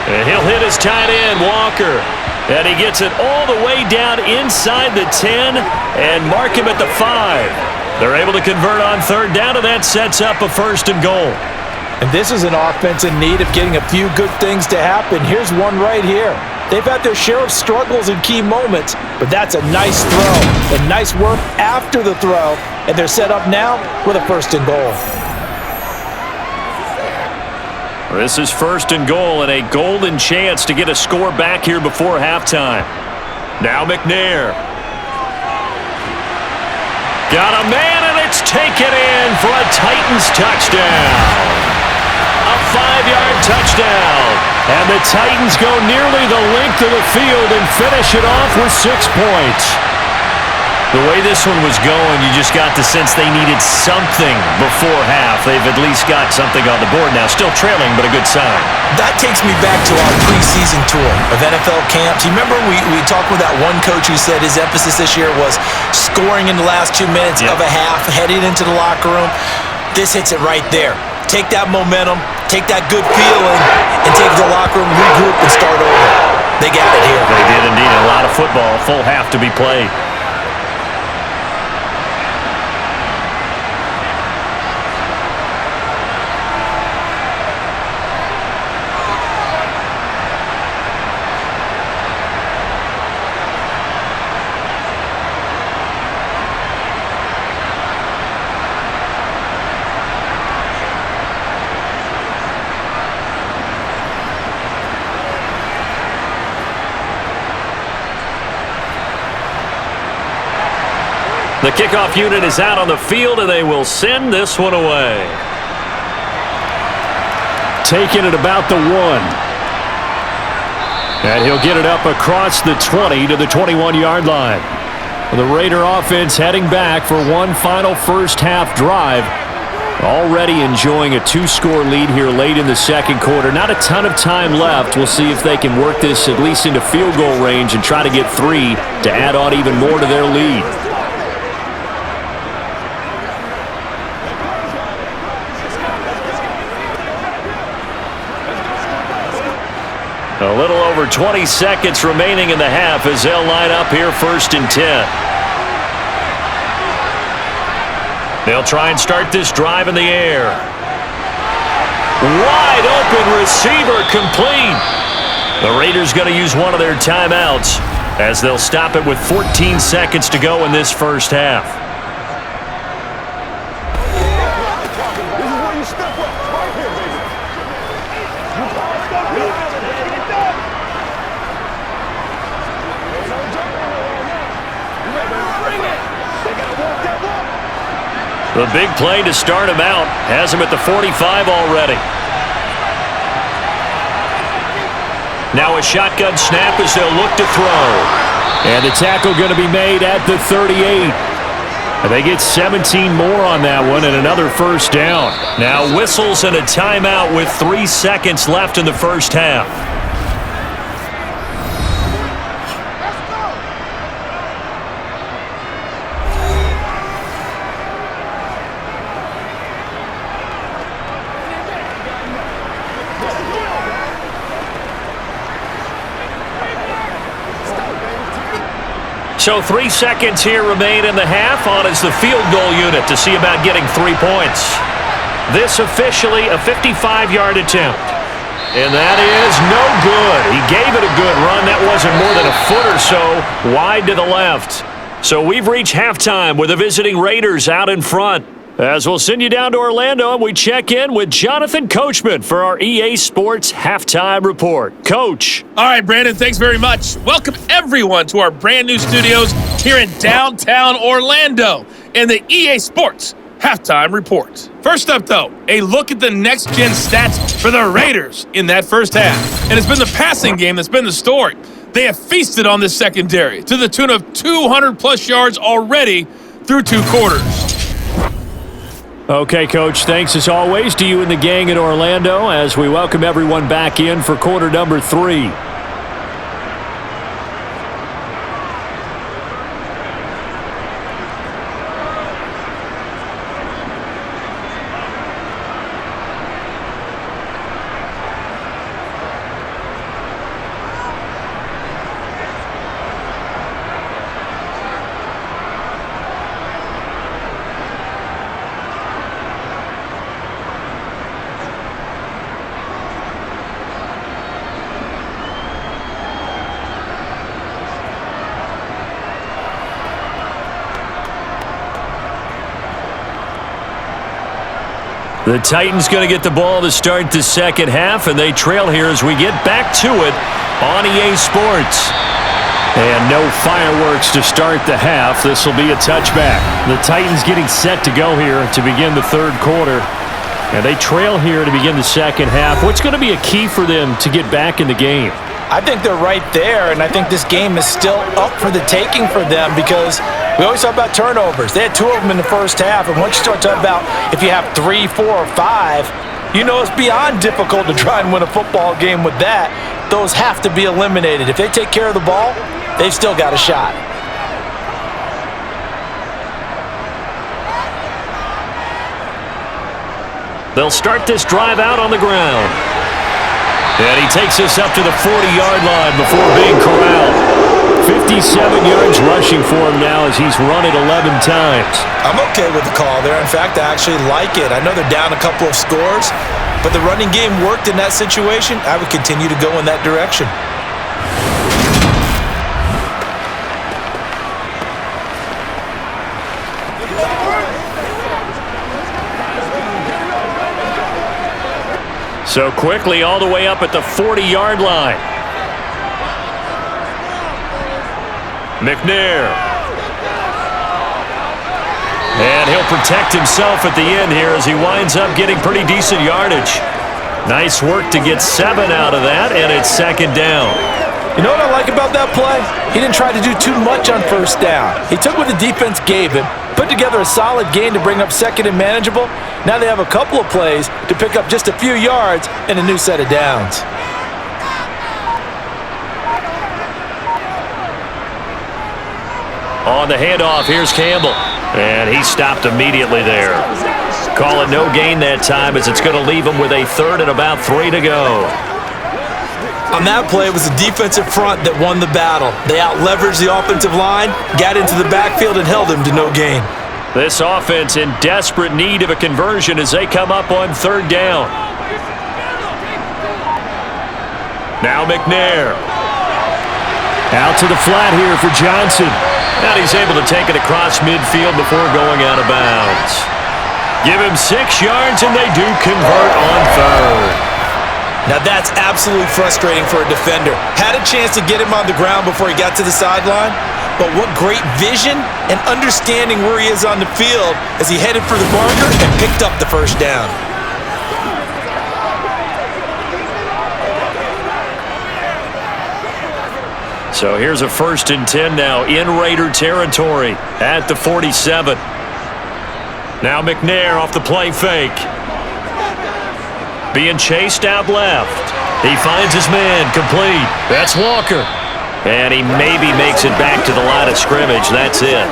And he'll hit his tight end, Walker. And he gets it all the way down inside the 10 and mark him at the 5. They're able to convert on 3rd down, and that sets up a 1st and goal. And this is an offense in need of getting a few good things to happen. Here's one right here. They've had their share of struggles in key moments, but that's a nice throw and nice work after the throw. And they're set up now with a 1st and goal. This is 1st and goal and a golden chance to get a score back here before halftime. Now McNair. Got a man, and it's taken in for a Titans touchdown. A 5-yard touchdown. And the Titans go nearly the length of the field and finish it off with 6 points. The way this one was going, you just got the sense they needed something before half. They've at least got something on the board now. Still trailing, but a good sign. That takes me back to our preseason tour of NFL camps. You remember we talked with that one coach who said his emphasis this year was scoring in the last 2 minutes of a half, heading into the locker room. This hits it right there. Take that momentum, take that good feeling, and take the locker room, regroup, and start over. They got it here. They did indeed. A lot of football, full half to be played. The kickoff unit is out on the field, and they will send this one away. Taking it about the 1. And he'll get it up across the 20 to the 21-yard line. The Raider offense heading back for one final first-half drive. Already enjoying a 2-score lead here late in the 2nd quarter. Not a ton of time left. We'll see if they can work this at least into field goal range and try to get 3 to add on even more to their lead. A little over 20 seconds remaining in the half as they'll line up here 1st and 10. They'll try and start this drive in the air. Wide open receiver complete. The Raiders going to use one of their timeouts as they'll stop it with 14 seconds to go in this first half. The big play to start him out has him at the 45 already. Now a shotgun snap as they'll look to throw. And the tackle going to be made at the 38. And they get 17 more on that one and another first down. Now whistles and a timeout with 3 seconds left in the first half. So 3 seconds here remain in the half. On is the field goal unit to see about getting 3 points. This officially a 55-yard attempt. And that is no good. He gave it a good run. That wasn't more than a foot or so wide to the left. So we've reached halftime with the visiting Raiders out in front. As we'll send you down to Orlando and we check in with Jonathan Coachman for our EA Sports Halftime Report. Coach. All right, Brandon, thanks very much. Welcome everyone to our brand new studios here in downtown Orlando in the EA Sports Halftime Report. First up, though, a look at the next-gen stats for the Raiders in that first half. And it's been the passing game that's been the story. They have feasted on this secondary to the tune of 200-plus yards already through 2 quarters. Okay, Coach, thanks as always to you and the gang in Orlando as we welcome everyone back in for quarter number 3. The Titans going to get the ball to start the second half, and they trail here as we get back to it on EA Sports. And no fireworks to start the half. This will be a touchback. The Titans getting set to go here to begin the third quarter. And they trail here to begin the second half. What's going to be a key for them to get back in the game? I think they're right there, and I think this game is still up for the taking for them because we always talk about turnovers. They had 2 of them in the first half, and once you start talking about if you have 3, 4, or 5, you know it's beyond difficult to try and win a football game with that. Those have to be eliminated. If they take care of the ball, they've still got a shot. They'll start this drive out on the ground. And he takes us up to the 40-yard line before being corralled. 57 yards rushing for him now as he's run it 11 times. I'm okay with the call there. In fact, I actually like it. I know they're down a couple of scores, but the running game worked in that situation. I would continue to go in that direction. So quickly all the way up at the 40-yard line. McNair. And he'll protect himself at the end here as he winds up getting pretty decent yardage. Nice work to get 7 out of that, and it's second down. You know what I like about that play? He didn't try to do too much on first down. He took what the defense gave him, put together a solid gain to bring up second and manageable. Now they have a couple of plays to pick up just a few yards and a new set of downs. On the handoff, here's Campbell. And he stopped immediately there. Call it no gain that time as it's going to leave him with a third and about 3 to go. On that play, it was the defensive front that won the battle. They out-leveraged the offensive line, got into the backfield, and held him to no gain. This offense in desperate need of a conversion as they come up on third down. Now McNair. Out to the flat here for Johnson. And he's able to take it across midfield before going out of bounds. Give him 6 yards, and they do convert on third. Now that's absolutely frustrating for a defender. Had a chance to get him on the ground before he got to the sideline, but what great vision and understanding where he is on the field as he headed for the marker and picked up the first down. So here's a 1st and 10 now in Raider territory at the 47. Now McNair off the play fake. Being chased out left. He finds his man complete. That's Walker. And he maybe makes it back to the line of scrimmage. That's it.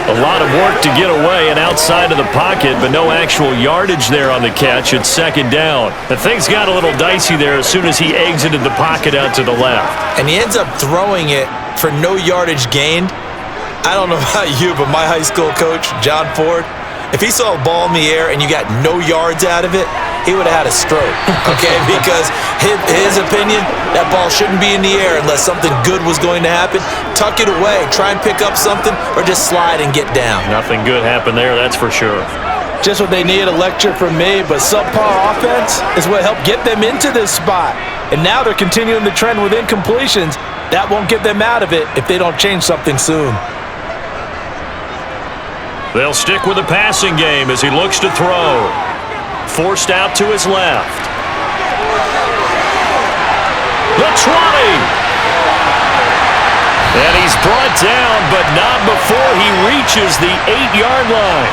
A lot of work to get away and outside of the pocket, but no actual yardage there on the catch. It's second down. The things got a little dicey there as soon as he exited the pocket out to the left. And he ends up throwing it for no yardage gained. I don't know about you, but my high school coach, John Ford, if he saw a ball in the air and you got no yards out of it, he would have had a stroke, okay? Because his opinion, that ball shouldn't be in the air unless something good was going to happen. Tuck it away, try and pick up something, or just slide and get down. Nothing good happened there, that's for sure. Just what they needed, a lecture from me, but subpar offense is what helped get them into this spot. And now they're continuing the trend with incompletions. That won't get them out of it if they don't change something soon. They'll stick with the passing game as he looks to throw. Forced out to his left. The 20. And he's brought down, but not before he reaches the 8-yard line.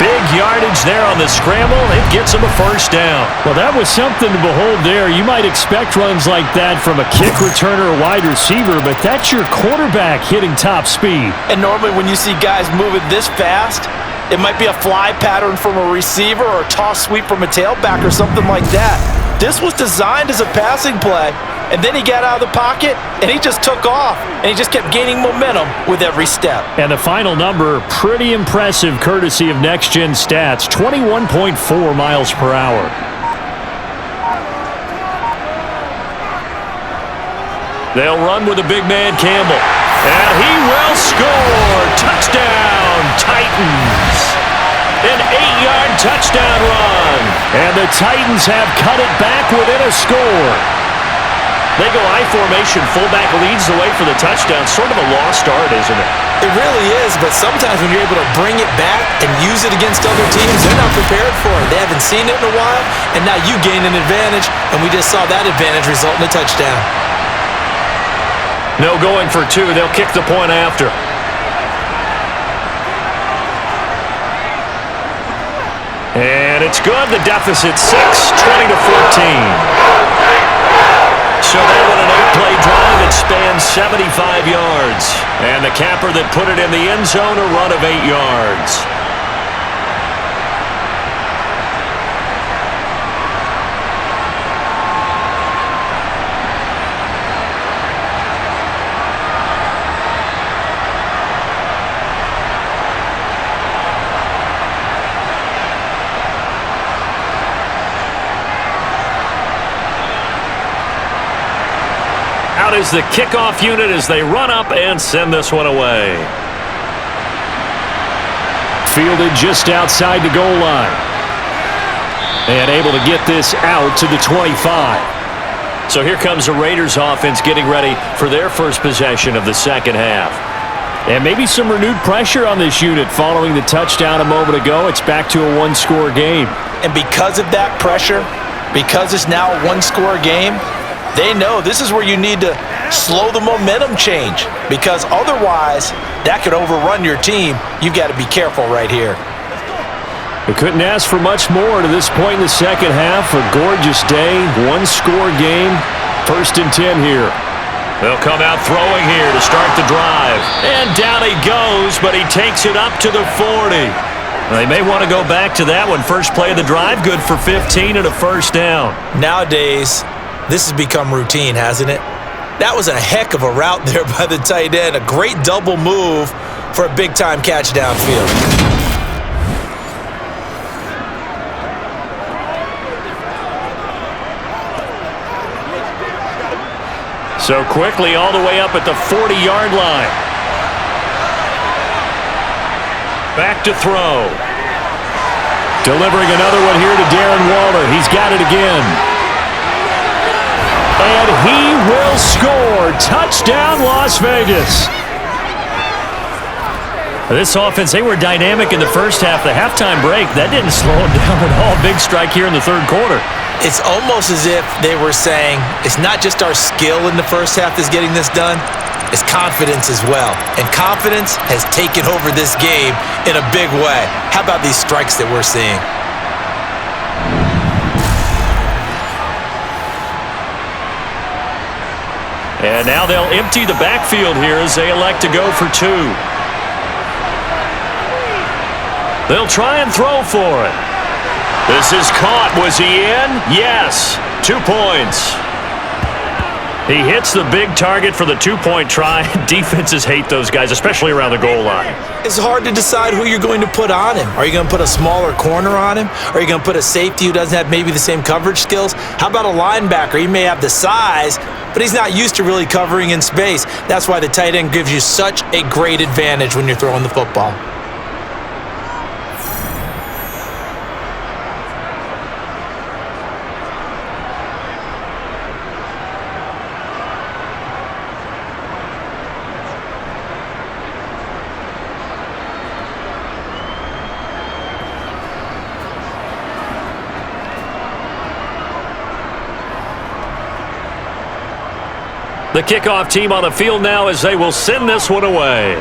Big yardage there on the scramble. It gets him a first down. Well, that was something to behold there. You might expect runs like that from a kick returner or wide receiver, but that's your quarterback hitting top speed. And normally when you see guys moving this fast, it might be a fly pattern from a receiver or a toss sweep from a tailback or something like that. This was designed as a passing play, and then he got out of the pocket, and he just took off, and he just kept gaining momentum with every step. And the final number, pretty impressive courtesy of Next Gen Stats, 21.4 miles per hour. They'll run with a big man, Campbell. And he will score. Touchdown, Titans. An 8-yard touchdown run. And the Titans have cut it back within a score. They go I formation. Fullback leads the way for the touchdown. Sort of a lost art, isn't it? It really is, but sometimes when you're able to bring it back and use it against other teams, they're not prepared for it. They haven't seen it in a while, and now you gain an advantage, and we just saw that advantage result in a touchdown. No going for two. They'll kick the point after. And it's good. The deficit 6, 20-14. So they win an 8-play drive that spans 75 yards. And the capper that put it in the end zone, a run of 8 yards. Out is the kickoff unit as they run up and send this one away. Fielded just outside the goal line. And able to get this out to the 25. So here comes the Raiders offense getting ready for their first possession of the second half. And maybe some renewed pressure on this unit following the touchdown a moment ago. It's back to a one-score game. And because of that pressure, because it's now a one-score game, they know this is where you need to slow the momentum change, because otherwise that could overrun your team. You've got to be careful right here. We couldn't ask for much more to this point in the second half. A gorgeous day, one-score game, 1st and 10 here. They'll come out throwing here to start the drive. And down he goes, but he takes it up to the 40. They may want to go back to that one. First play of the drive, good for 15 and a first down. Nowadays, this has become routine, hasn't it? That was a heck of a route there by the tight end. A great double move for a big-time catch downfield. So quickly all the way up at the 40-yard line. Back to throw. Delivering another one here to Darren Waller. He's got it again. And he will score. Touchdown, Las Vegas. This offense, they were dynamic in the first half. The halftime break, that didn't slow them down at all. Big strike here in the third quarter. It's almost as if they were saying, it's not just our skill in the first half that's getting this done, it's confidence as well. And confidence has taken over this game in a big way. How about these strikes that we're seeing? And now they'll empty the backfield here as they elect to go for two. They'll try and throw for it. This is caught. Was he in? Yes. 2 points. He hits the big target for the two-point try. Defenses hate those guys, especially around the goal line. It's hard to decide who you're going to put on him. Are you going to put a smaller corner on him? Are you going to put a safety who doesn't have maybe the same coverage skills? How about a linebacker? He may have the size, but he's not used to really covering in space. That's why the tight end gives you such a great advantage when you're throwing the football. The kickoff team on the field now as they will send this one away.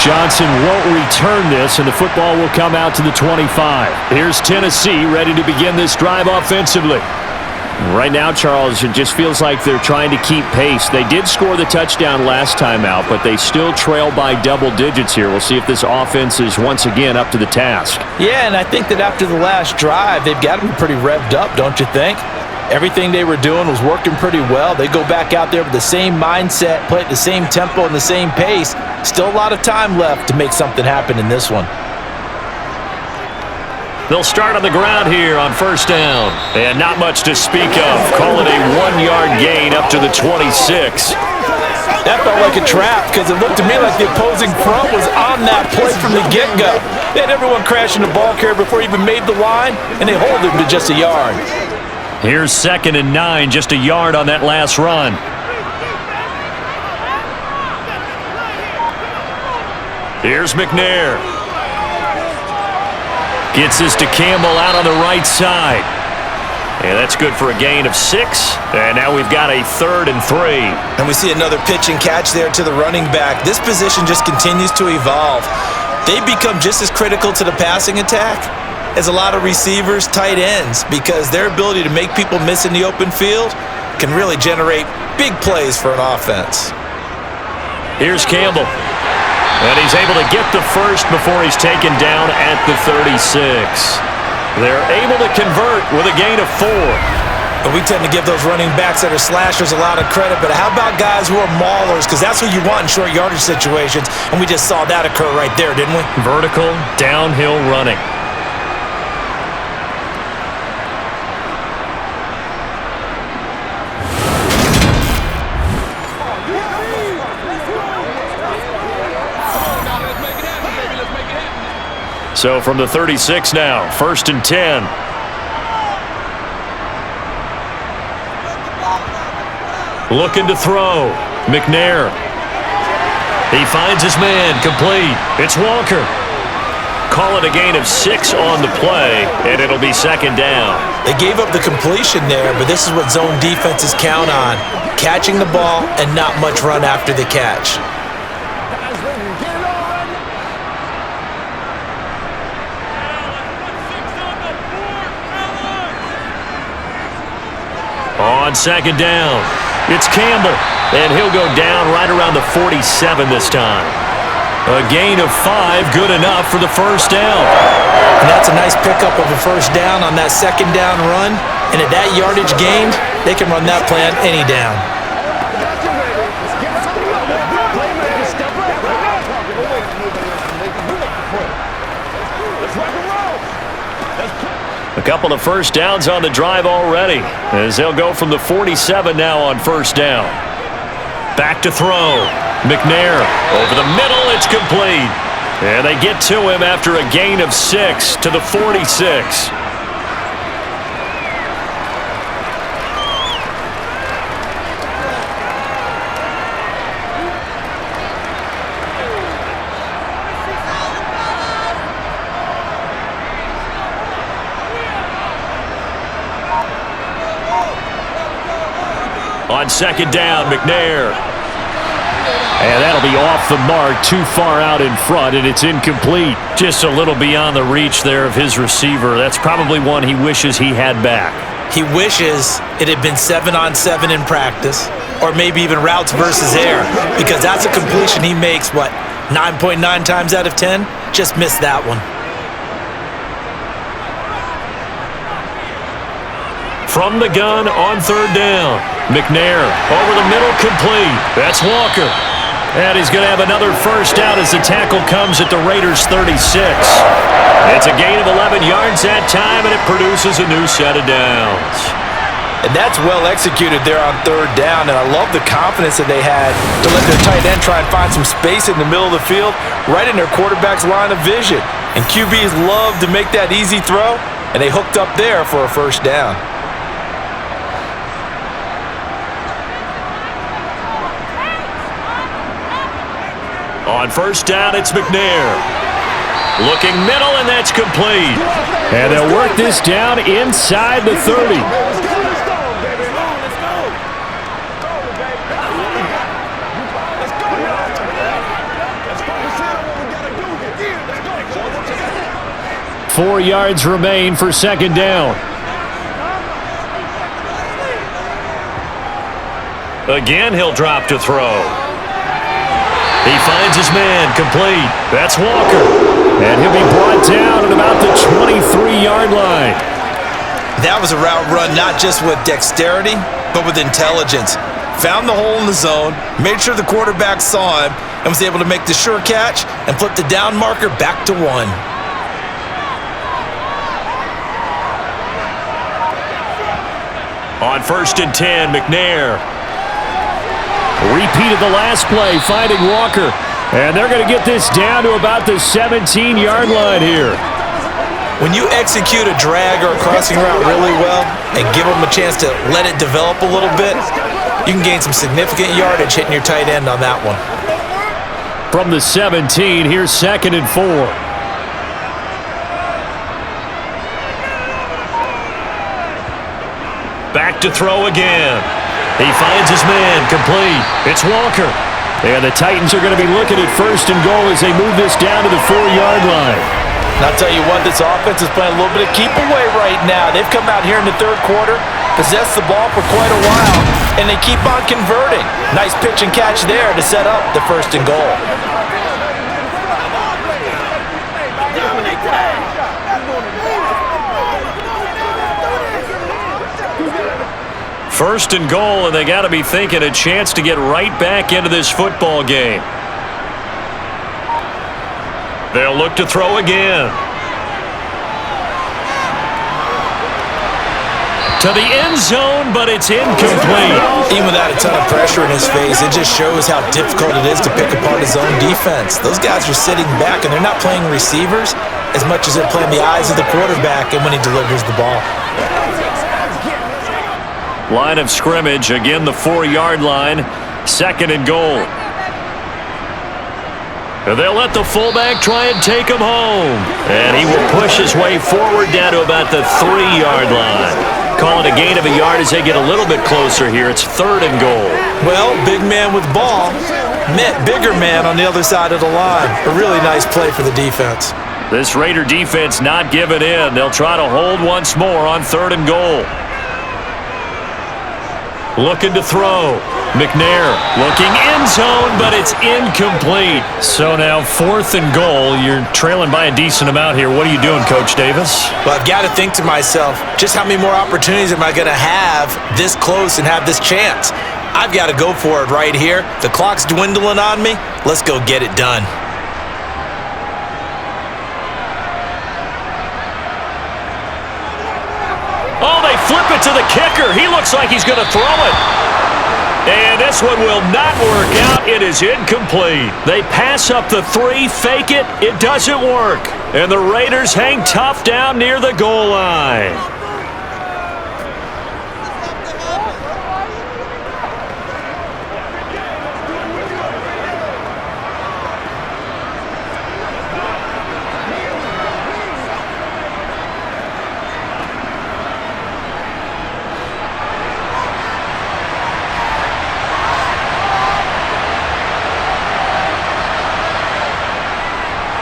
Johnson won't return this, and the football will come out to the 25. Here's Tennessee ready to begin this drive offensively. Right now, Charles, it just feels like they're trying to keep pace. They did score the touchdown last time out, but they still trail by double digits here. We'll see if this offense is once again up to the task. Yeah, and I think that after the last drive, they've got to be pretty revved up, don't you think? Everything they were doing was working pretty well. They go back out there with the same mindset, play at the same tempo and the same pace. Still a lot of time left to make something happen in this one. They'll start on the ground here on first down. And not much to speak of. Call it a 1-yard gain up to the 26. That felt like a trap because it looked to me like the opposing front was on that play from the get-go. They had everyone crashing the ball carrier before he even made the line, and they hold him to just a yard. Here's 2nd and 9, just a yard on that last run. Here's McNair. Gets this to Campbell out on the right side. And that's good for a gain of 6. And now we've got a 3rd and 3. And we see another pitch and catch there to the running back. This position just continues to evolve. They become just as critical to the passing attack as a lot of receivers, tight ends, because their ability to make people miss in the open field can really generate big plays for an offense. Here's Campbell. And he's able to get the first before he's taken down at the 36. They're able to convert with a gain of 4. And we tend to give those running backs that are slashers a lot of credit, but how about guys who are maulers? Because that's who you want in short yardage situations, and we just saw that occur right there, didn't we? Vertical, downhill running. So from the 36 now, 1st and 10. Looking to throw. McNair. He finds his man, complete. It's Walker. Call it a gain of 6 on the play, and it'll be 2nd down. They gave up the completion there, but this is what zone defenses count on. Catching the ball and not much run after the catch. On 2nd down, it's Campbell, and he'll go down right around the 47 this time. A gain of 5, good enough for the first down. And that's a nice pickup of a first down on that 2nd down run. And at that yardage gain, they can run that play on any down. A couple of first downs on the drive already, as they'll go from the 47 now on first down. Back to throw. McNair over the middle. It's complete. And they get to him after a gain of 6 to the 46. On 2nd down, McNair. And that'll be off the mark, too far out in front, and it's incomplete. Just a little beyond the reach there of his receiver. That's probably one he wishes he had back. He wishes it had been 7-on-7 in practice, or maybe even routes versus air, because that's a completion he makes, 9.9 times out of 10? Just missed that one. from the gun on third down. McNair over the middle, complete. That's Walker. And he's going to have another first down as the tackle comes at the Raiders' 36. It's a gain of 11 yards that time, and it produces a new set of downs. And that's well executed there on third down, and I love the confidence that they had to let their tight end try and find some space in the middle of the field, right in their quarterback's line of vision. And QBs love to make that easy throw, and they hooked up there for a first down. On first down, it's McNair. Looking middle, and that's complete. And they'll work this down inside the 30. Let's go. 4 yards remain for second down. Again, he'll drop to throw. He finds his man, complete. That's Walker. And he'll be brought down at about the 23-yard line. That was a route run not just with dexterity, but with intelligence. Found the hole in the zone, made sure the quarterback saw him, and was able to make the sure catch and flip the down marker back to 1. On first and 10, McNair. Repeated the last play, finding Walker. And they're going to get this down to about the 17-yard line here. When you execute a drag or a crossing route really well and give them a chance to let it develop a little bit, you can gain some significant yardage hitting your tight end on that one. From the 17, here's second and 4. Back to throw again. He finds his man, complete. It's Walker. And the Titans are going to be looking at first and goal as they move this down to the 4-yard line. And I'll tell you what, this offense is playing a little bit of keep away right now. They've come out here in the third quarter, possessed the ball for quite a while, and they keep on converting. Nice pitch and catch there to set up the first and goal. First and goal, and they got to be thinking a chance to get right back into this football game. They'll look to throw again. To the end zone, but it's incomplete. Even without a ton of pressure in his face, it just shows how difficult it is to pick apart his own defense. Those guys are sitting back, and they're not playing receivers as much as they're playing the eyes of the quarterback and when he delivers the ball. Line of scrimmage, again the 4-yard line, second and goal. They'll let the fullback try and take him home. And he will push his way forward down to about the 3-yard line. Call it a gain of a yard as they get a little bit closer here. It's third and goal. Well, big man with ball met bigger man on the other side of the line. A really nice play for the defense. This Raider defense not giving in. They'll try to hold once more on third and goal. Looking to throw. McNair looking end zone, but it's incomplete. So now fourth and goal. You're trailing by a decent amount here. What are you doing, Coach Davis? Well, I've got to think to myself, just how many more opportunities am I going to have this close and have this chance? I've got to go for it right here. The clock's dwindling on me. Let's go get it done. Oh, they flip it to the kicker. He looks like he's going to throw it. And this one will not work out. It is incomplete. They pass up the 3, fake it. It doesn't work. And the Raiders hang tough down near the goal line.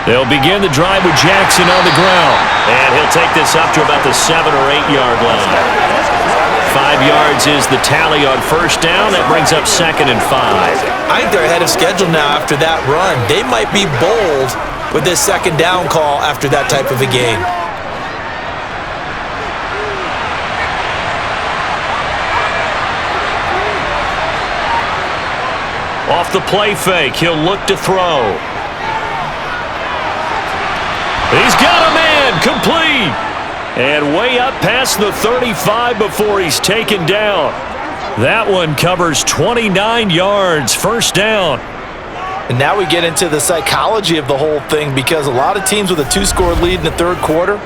They'll begin the drive with Jackson on the ground. And he'll take this up to about the 7 or 8 yard line. 5 yards is the tally on first down. That brings up second and 5. I think they're ahead of schedule now after that run. They might be bold with this second down call after that type of a game. the play fake. He'll look to throw. He's got a man. Complete. And way up past the 35 before he's taken down. That one covers 29 yards. First down. And now we get into the psychology of the whole thing, because a lot of teams with a 2-score lead in the third quarter,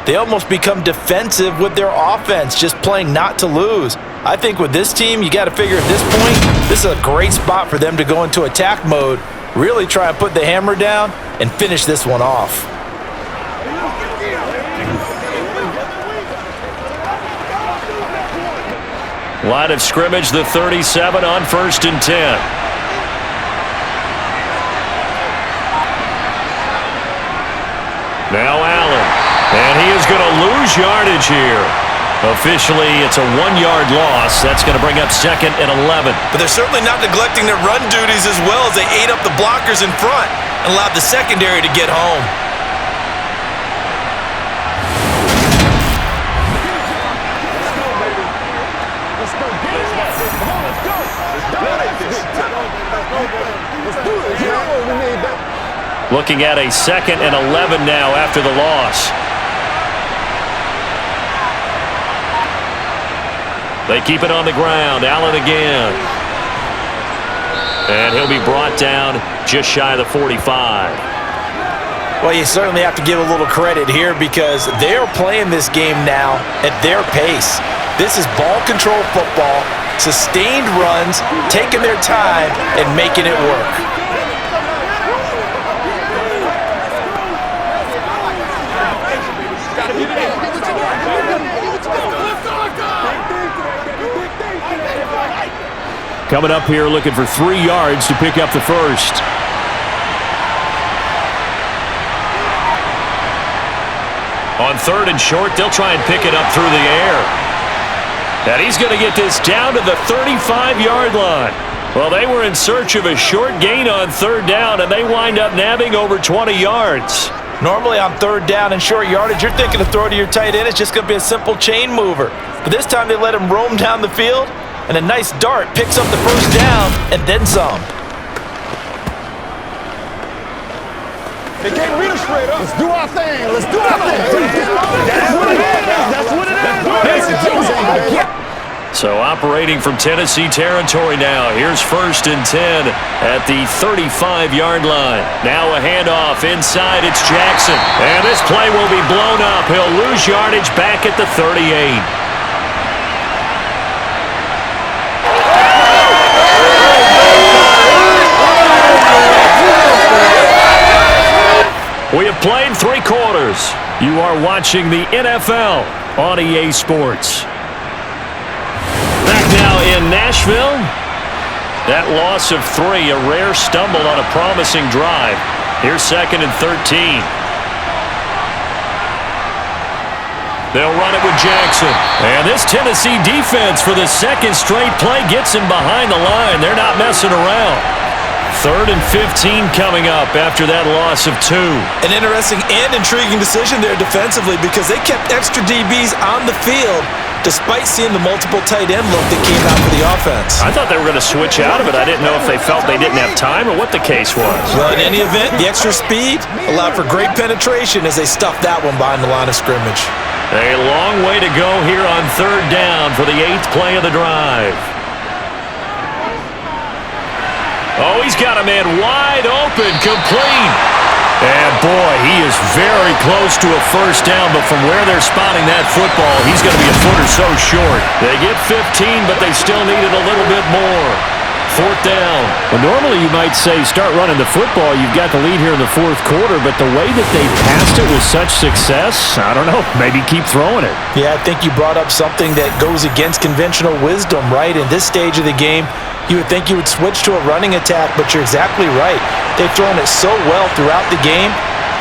they almost become defensive with their offense, just playing not to lose. I think with this team, you got to figure at this point, this is a great spot for them to go into attack mode, really try and put the hammer down and finish this one off. Line of scrimmage, the 37 on 1st and 10. Now Allen, and he is going to lose yardage here. Officially, it's a 1-yard loss. That's going to bring up 2nd and 11. But they're certainly not neglecting their run duties as well, as they ate up the blockers in front and allowed the secondary to get home. Looking at a 2nd and 11 now after the loss. They keep it on the ground. Allen again. And he'll be brought down just shy of the 45. Well, you certainly have to give a little credit here, because they're playing this game now at their pace. This is ball control football, sustained runs, taking their time and making it work. Coming up here looking for 3 yards to pick up the first. On 3rd and short, they'll try and pick it up through the air. And he's going to get this down to the 35-yard line. Well, they were in search of a short gain on 3rd down, and they wind up nabbing over 20 yards. Normally on 3rd down and short yardage, you're thinking to throw to your tight end. It's just going to be a simple chain mover. But this time they let him roam down the field, and a nice dart picks up the first down and then some. They can't read us straight up. Let's do our thing. Let's do our thing. That's what it is. That's what it is. So operating from Tennessee territory now. Here's 1st and 10 at the 35-yard line. Now a handoff inside. It's Jackson. And this play will be blown up. He'll lose yardage back at the 38. We have played 3 quarters. You are watching the NFL on EA Sports. Back now in Nashville. That loss of 3, a rare stumble on a promising drive. Here's 2nd and 13. They'll run it with Jackson. And this Tennessee defense for the 2nd straight play gets him behind the line. They're not messing around. 3rd and 15 coming up after that loss of 2. An interesting and intriguing decision there defensively, because they kept extra DBs on the field despite seeing the multiple tight end look that came out for the offense. I thought they were going to switch out of it. I didn't know if they felt they didn't have time or what the case was. Well, in any event, the extra speed allowed for great penetration as they stuffed that one behind the line of scrimmage. A long way to go here on 3rd down for the 8th play of the drive. Oh, he's got a man wide open, complete. And boy, he is very close to a first down, but from where they're spotting that football, he's going to be a foot or so short. They get 15, but they still needed a little bit more. 4th down. Well, normally you might say start running the football. You've got the lead here in the 4th quarter, but the way that they passed it with such success, I don't know, maybe keep throwing it. Yeah, I think you brought up something that goes against conventional wisdom, right? In this stage of the game, you would think you would switch to a running attack, but you're exactly right. They've thrown it so well throughout the game,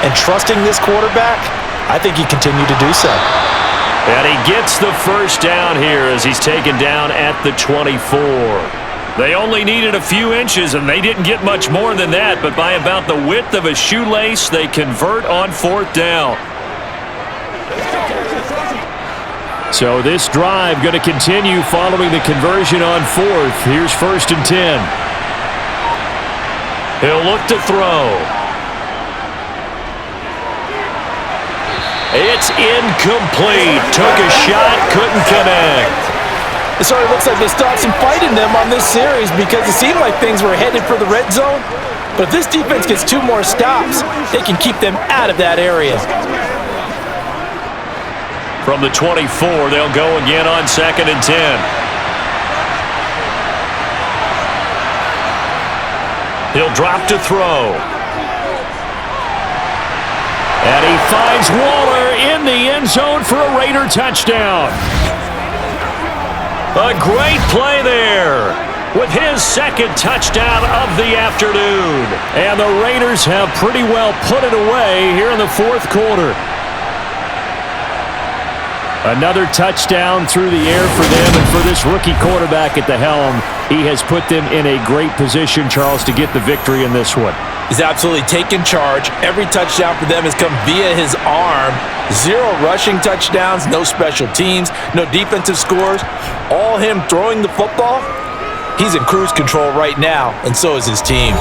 and trusting this quarterback, I think you continue to do so. And he gets the first down here as he's taken down at the 24. They only needed a few inches, and they didn't get much more than that, but by about the width of a shoelace, they convert on 4th down. So this drive going to continue following the conversion on 4th. Here's 1st and 10. He'll look to throw. It's incomplete. Took a shot, couldn't connect. It sort of looks like they still have some fight in them on this series because it seemed like things were headed for the red zone. But if this defense gets 2 more stops, they can keep them out of that area. From the 24, they'll go again on 2nd and 10. He'll drop to throw. And he finds Waller in the end zone for a Raider touchdown. A great play there with his 2nd touchdown of the afternoon. And the Raiders have pretty well put it away here in the 4th quarter. Another touchdown through the air for them, and for this rookie quarterback at the helm, he has put them in a great position, Charles, to get the victory in this one. He's absolutely taken charge. Every touchdown for them has come via his arm. 0 rushing touchdowns, no special teams, no defensive scores. All him throwing the football. He's in cruise control right now, and so is his team.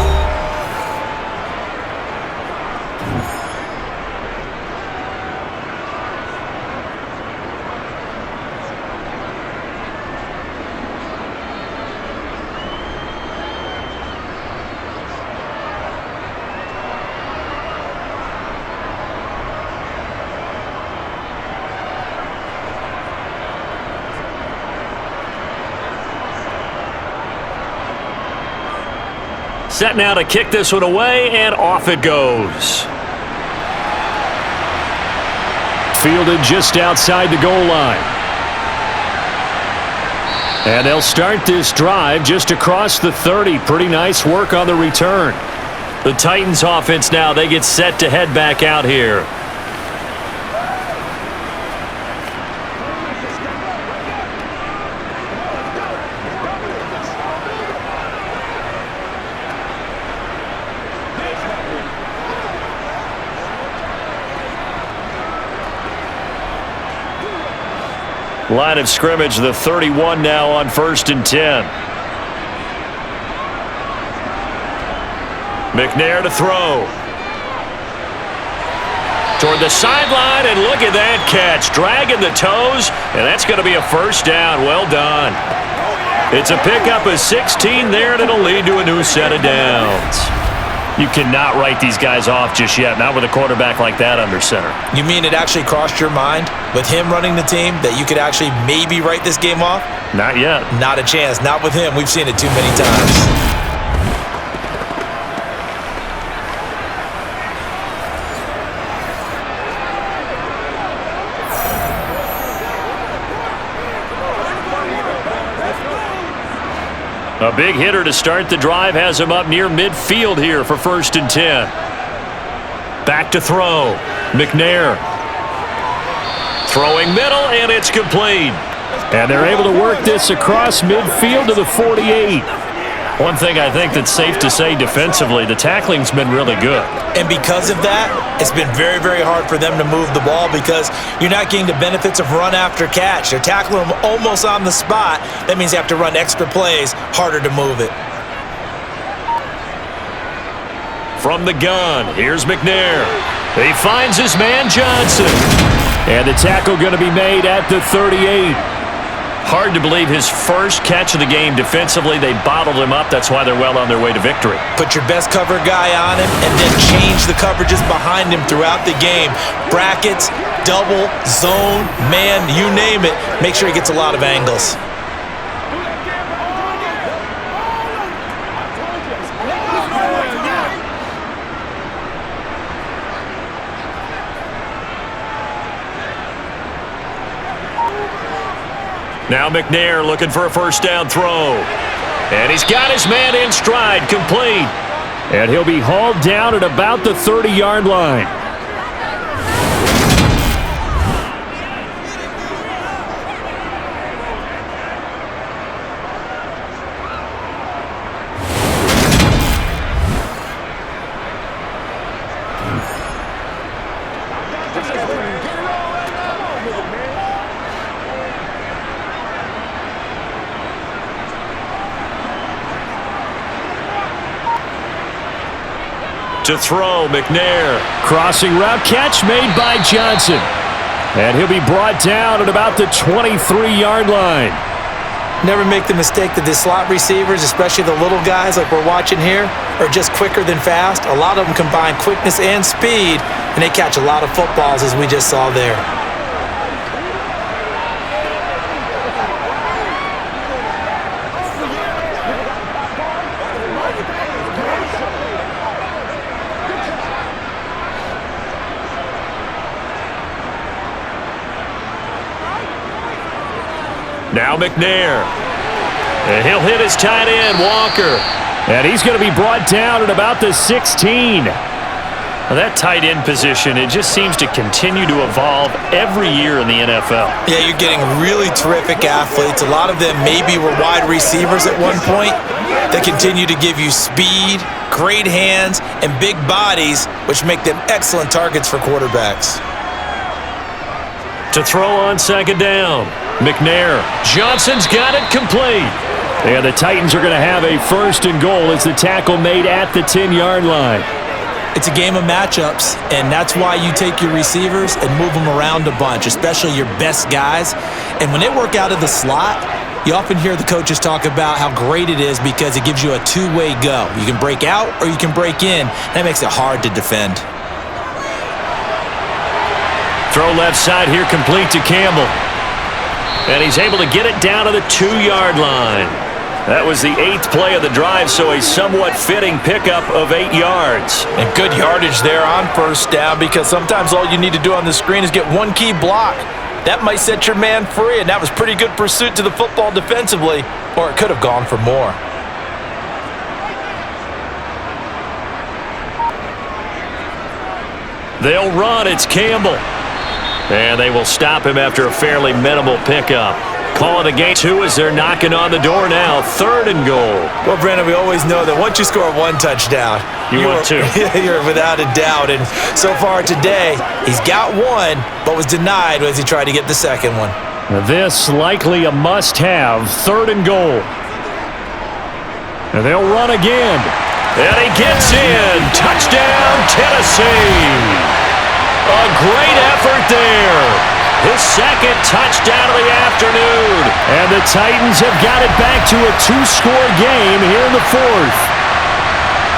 Set now to kick this one away, and off it goes. Fielded just outside the goal line. And they'll start this drive just across the 30. Pretty nice work on the return. The Titans offense now, they get set to head back out here. Line of scrimmage, the 31 now on 1st and 10. McNair to throw. Toward the sideline, and look at that catch. Dragging the toes, and that's going to be a 1st down. Well done. It's a pickup of 16 there, and it'll lead to a new set of downs. You cannot write these guys off just yet, not with a quarterback like that under center. You mean it actually crossed your mind with him running the team that you could actually maybe write this game off? Not yet. Not a chance. Not with him. We've seen it too many times. A big hitter to start the drive has him up near midfield here for 1st and 10. Back to throw. McNair. Throwing middle, and it's complete. And they're able to work this across midfield to the 48. One thing I think that's safe to say defensively, the tackling's been really good. And because of that, it's been very, very hard for them to move the ball because you're not getting the benefits of run after catch. They're tackling them almost on the spot. That means you have to run extra plays, harder to move it. From the gun, here's McNair. He finds his man Johnson. And the tackle going to be made at the 38. Hard to believe his first catch of the game defensively. They bottled him up. That's why they're well on their way to victory. Put your best cover guy on him and then change the coverages behind him throughout the game. Brackets, double, zone, man, you name it. Make sure he gets a lot of angles. Now McNair looking for a 1st down throw. And he's got his man in stride, complete. And he'll be hauled down at about the 30-yard line. To throw, McNair. Crossing route catch made by Johnson. And he'll be brought down at about the 23-yard line. Never make the mistake that the slot receivers, especially the little guys like we're watching here, are just quicker than fast. A lot of them combine quickness and speed, and they catch a lot of footballs, as we just saw there. Now McNair. And he'll hit his tight end, Walker. And he's going to be brought down at about the 16. Now that tight end position, it just seems to continue to evolve every year in the NFL. Yeah, you're getting really terrific athletes. A lot of them maybe were wide receivers at one point. They continue to give you speed, great hands, and big bodies, which make them excellent targets for quarterbacks. To throw on second down. McNair. Johnson's got it complete. And the Titans are going to have a first and goal as the tackle made at the 10-yard line. It's a game of matchups, and that's why you take your receivers and move them around a bunch, especially your best guys. And when they work out of the slot, you often hear the coaches talk about how great it is because it gives you a two-way go. You can break out or you can break in. That makes it hard to defend. Throw left side here, complete to Campbell. And he's able to get it down to the 2-yard line. That was the 8th play of the drive, so a somewhat fitting pickup of 8 yards. And good yardage there on first down because sometimes all you need to do on the screen is get one key block. That might set your man free, and that was pretty good pursuit to the football defensively, or it could have gone for more. They'll run. It's Campbell. And they will stop him after a fairly minimal pickup. Calling a game 2 as they're knocking on the door now. 3rd and goal. Well, Brandon, we always know that once you score one touchdown, you want two. You're without a doubt. And so far today, he's got one, but was denied as he tried to get the second one. This likely a must-have. 3rd and goal. And they'll run again. And he gets in. Touchdown, Tennessee. A great effort there. His second touchdown of the afternoon. And the Titans have got it back to a 2-score game here in the 4th.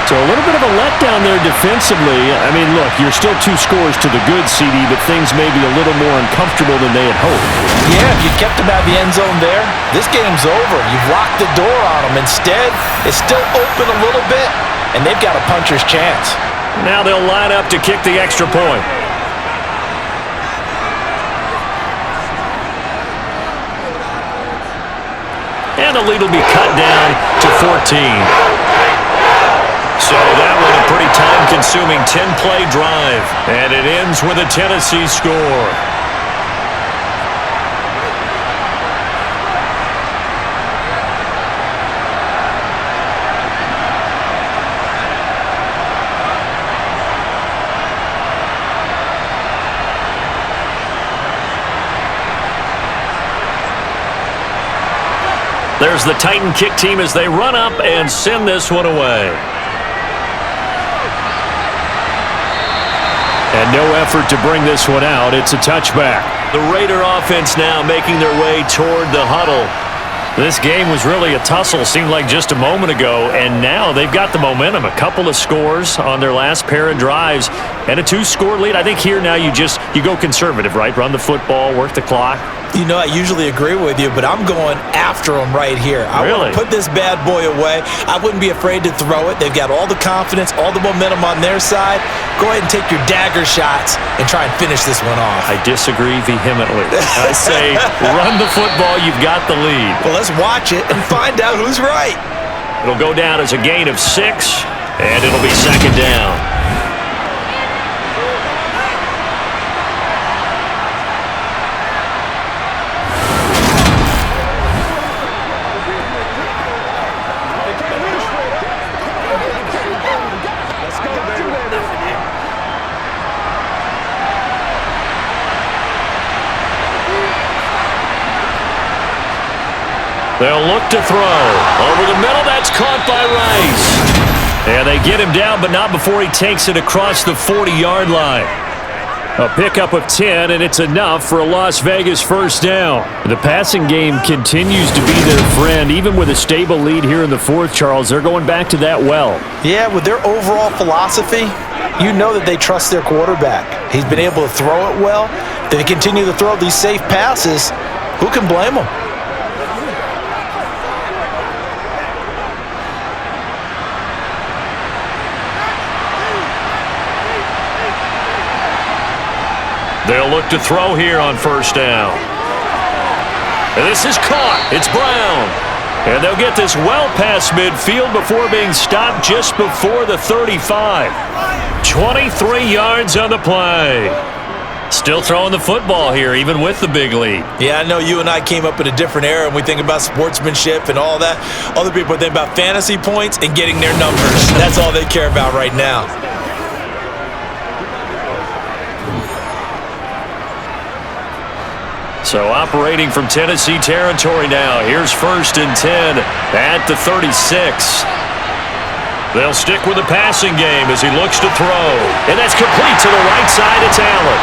So a little bit of a letdown there defensively. I mean, look, you're still 2 scores to the good, CD, but things may be a little more uncomfortable than they had hoped. Yeah, if you kept them out of the end zone there, this game's over. You've locked the door on them. Instead, it's still open a little bit, and they've got a puncher's chance. Now they'll line up to kick the extra point. And the lead will be cut down to 14. So that was a pretty time-consuming 10-play drive. And it ends with a Tennessee score. There's the Titan kick team as they run up and send this one away. And no effort to bring this one out. It's a touchback. The Raider offense now making their way toward the huddle. This game was really a tussle, seemed like just a moment ago, and now they've got the momentum. A couple of scores on their last pair of drives and a 2-score lead. I think here now you go conservative, right? Run the football, work the clock. You know, I usually agree with you, but I'm going after them right here. I want to put this bad boy away. I wouldn't be afraid to throw it. They've got all the confidence, all the momentum on their side. Go ahead and take your dagger shots and try and finish this one off. I disagree vehemently. I say run the football. You've got the lead. Well, let's watch it and find out who's right. It'll go down as a gain of 6, and it'll be second down. They'll look to throw. Over the middle, that's caught by Rice. And they get him down, but not before he takes it across the 40-yard line. A pickup of 10, and it's enough for a Las Vegas first down. The passing game continues to be their friend. Even with a stable lead here in the fourth, Charles, they're going back to that well. Yeah, with their overall philosophy, you know that they trust their quarterback. He's been able to throw it well. They continue to throw these safe passes. Who can blame them? They'll look to throw here on first down. And this is caught. It's Brown. And they'll get this well past midfield before being stopped just before the 35. 23 yards on the play. Still throwing the football here, even with the big lead. Yeah, I know you and I came up in a different era, and we think about sportsmanship and all that. Other people think about fantasy points and getting their numbers. That's all they care about right now. So operating from Tennessee territory now. Here's 1st and 10 at the 36. They'll stick with the passing game as he looks to throw. And that's complete to the right side. It's Allen.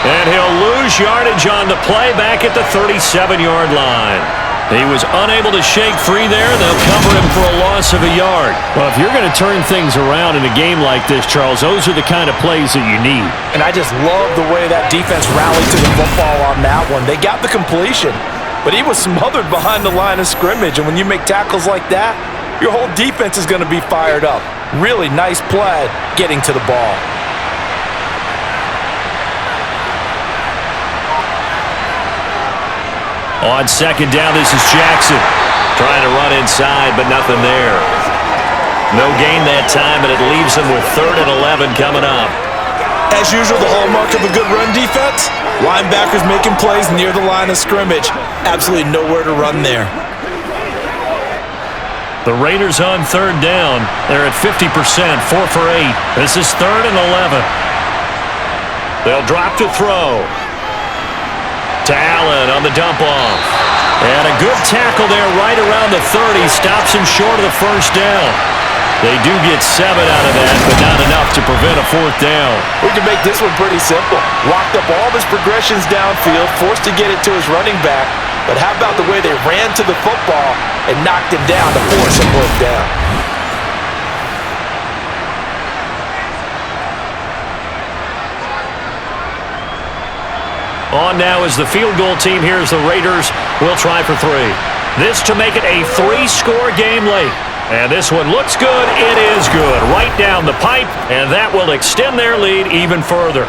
And he'll lose yardage on the play back at the 37-yard line. He was unable to shake free there. They'll cover him for a loss of a yard. Well, if you're going to turn things around in a game like this, Charles, those are the kind of plays that you need. And I just love the way that defense rallied to the football on that one. They got the completion, but he was smothered behind the line of scrimmage. And when you make tackles like that, your whole defense is going to be fired up. Really nice play getting to the ball. On second down, this is Jackson. Trying to run inside, but nothing there. No gain that time, and it leaves them with 3rd and 11 coming up. As usual, the hallmark of a good run defense, linebackers making plays near the line of scrimmage. Absolutely nowhere to run there. The Raiders on 3rd down. They're at 50%, 4 for 8. This is 3rd and 11. They'll drop to throw. To Allen on the dump-off. And a good tackle there right around the 30. Stops him short of the first down. They do get 7 out of that, but not enough to prevent a 4th down. We can make this one pretty simple. Locked up all of his progressions downfield, forced to get it to his running back. But how about the way they ran to the football and knocked him down to force a 4th down? On now is the field goal team. Here's the Raiders. Will try for 3. This to make it a 3-score game late. And this one looks good. It is good. Right down the pipe, and that will extend their lead even further.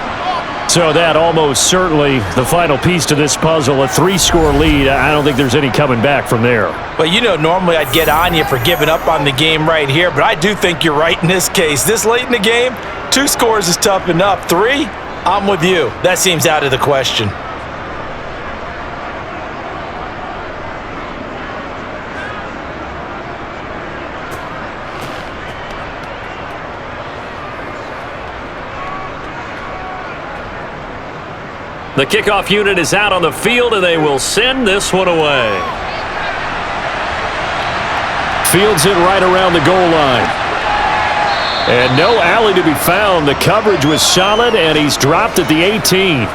So that almost certainly the final piece to this puzzle, a 3-score lead. I don't think there's any coming back from there. Well, you know, normally I'd get on you for giving up on the game right here, but I do think you're right in this case. This late in the game, 2 scores is tough enough. 3? I'm with you. That seems out of the question. The kickoff unit is out on the field, and they will send this one away. Fields it right around the goal line. And no alley to be found. The coverage was solid, and he's dropped at the 18.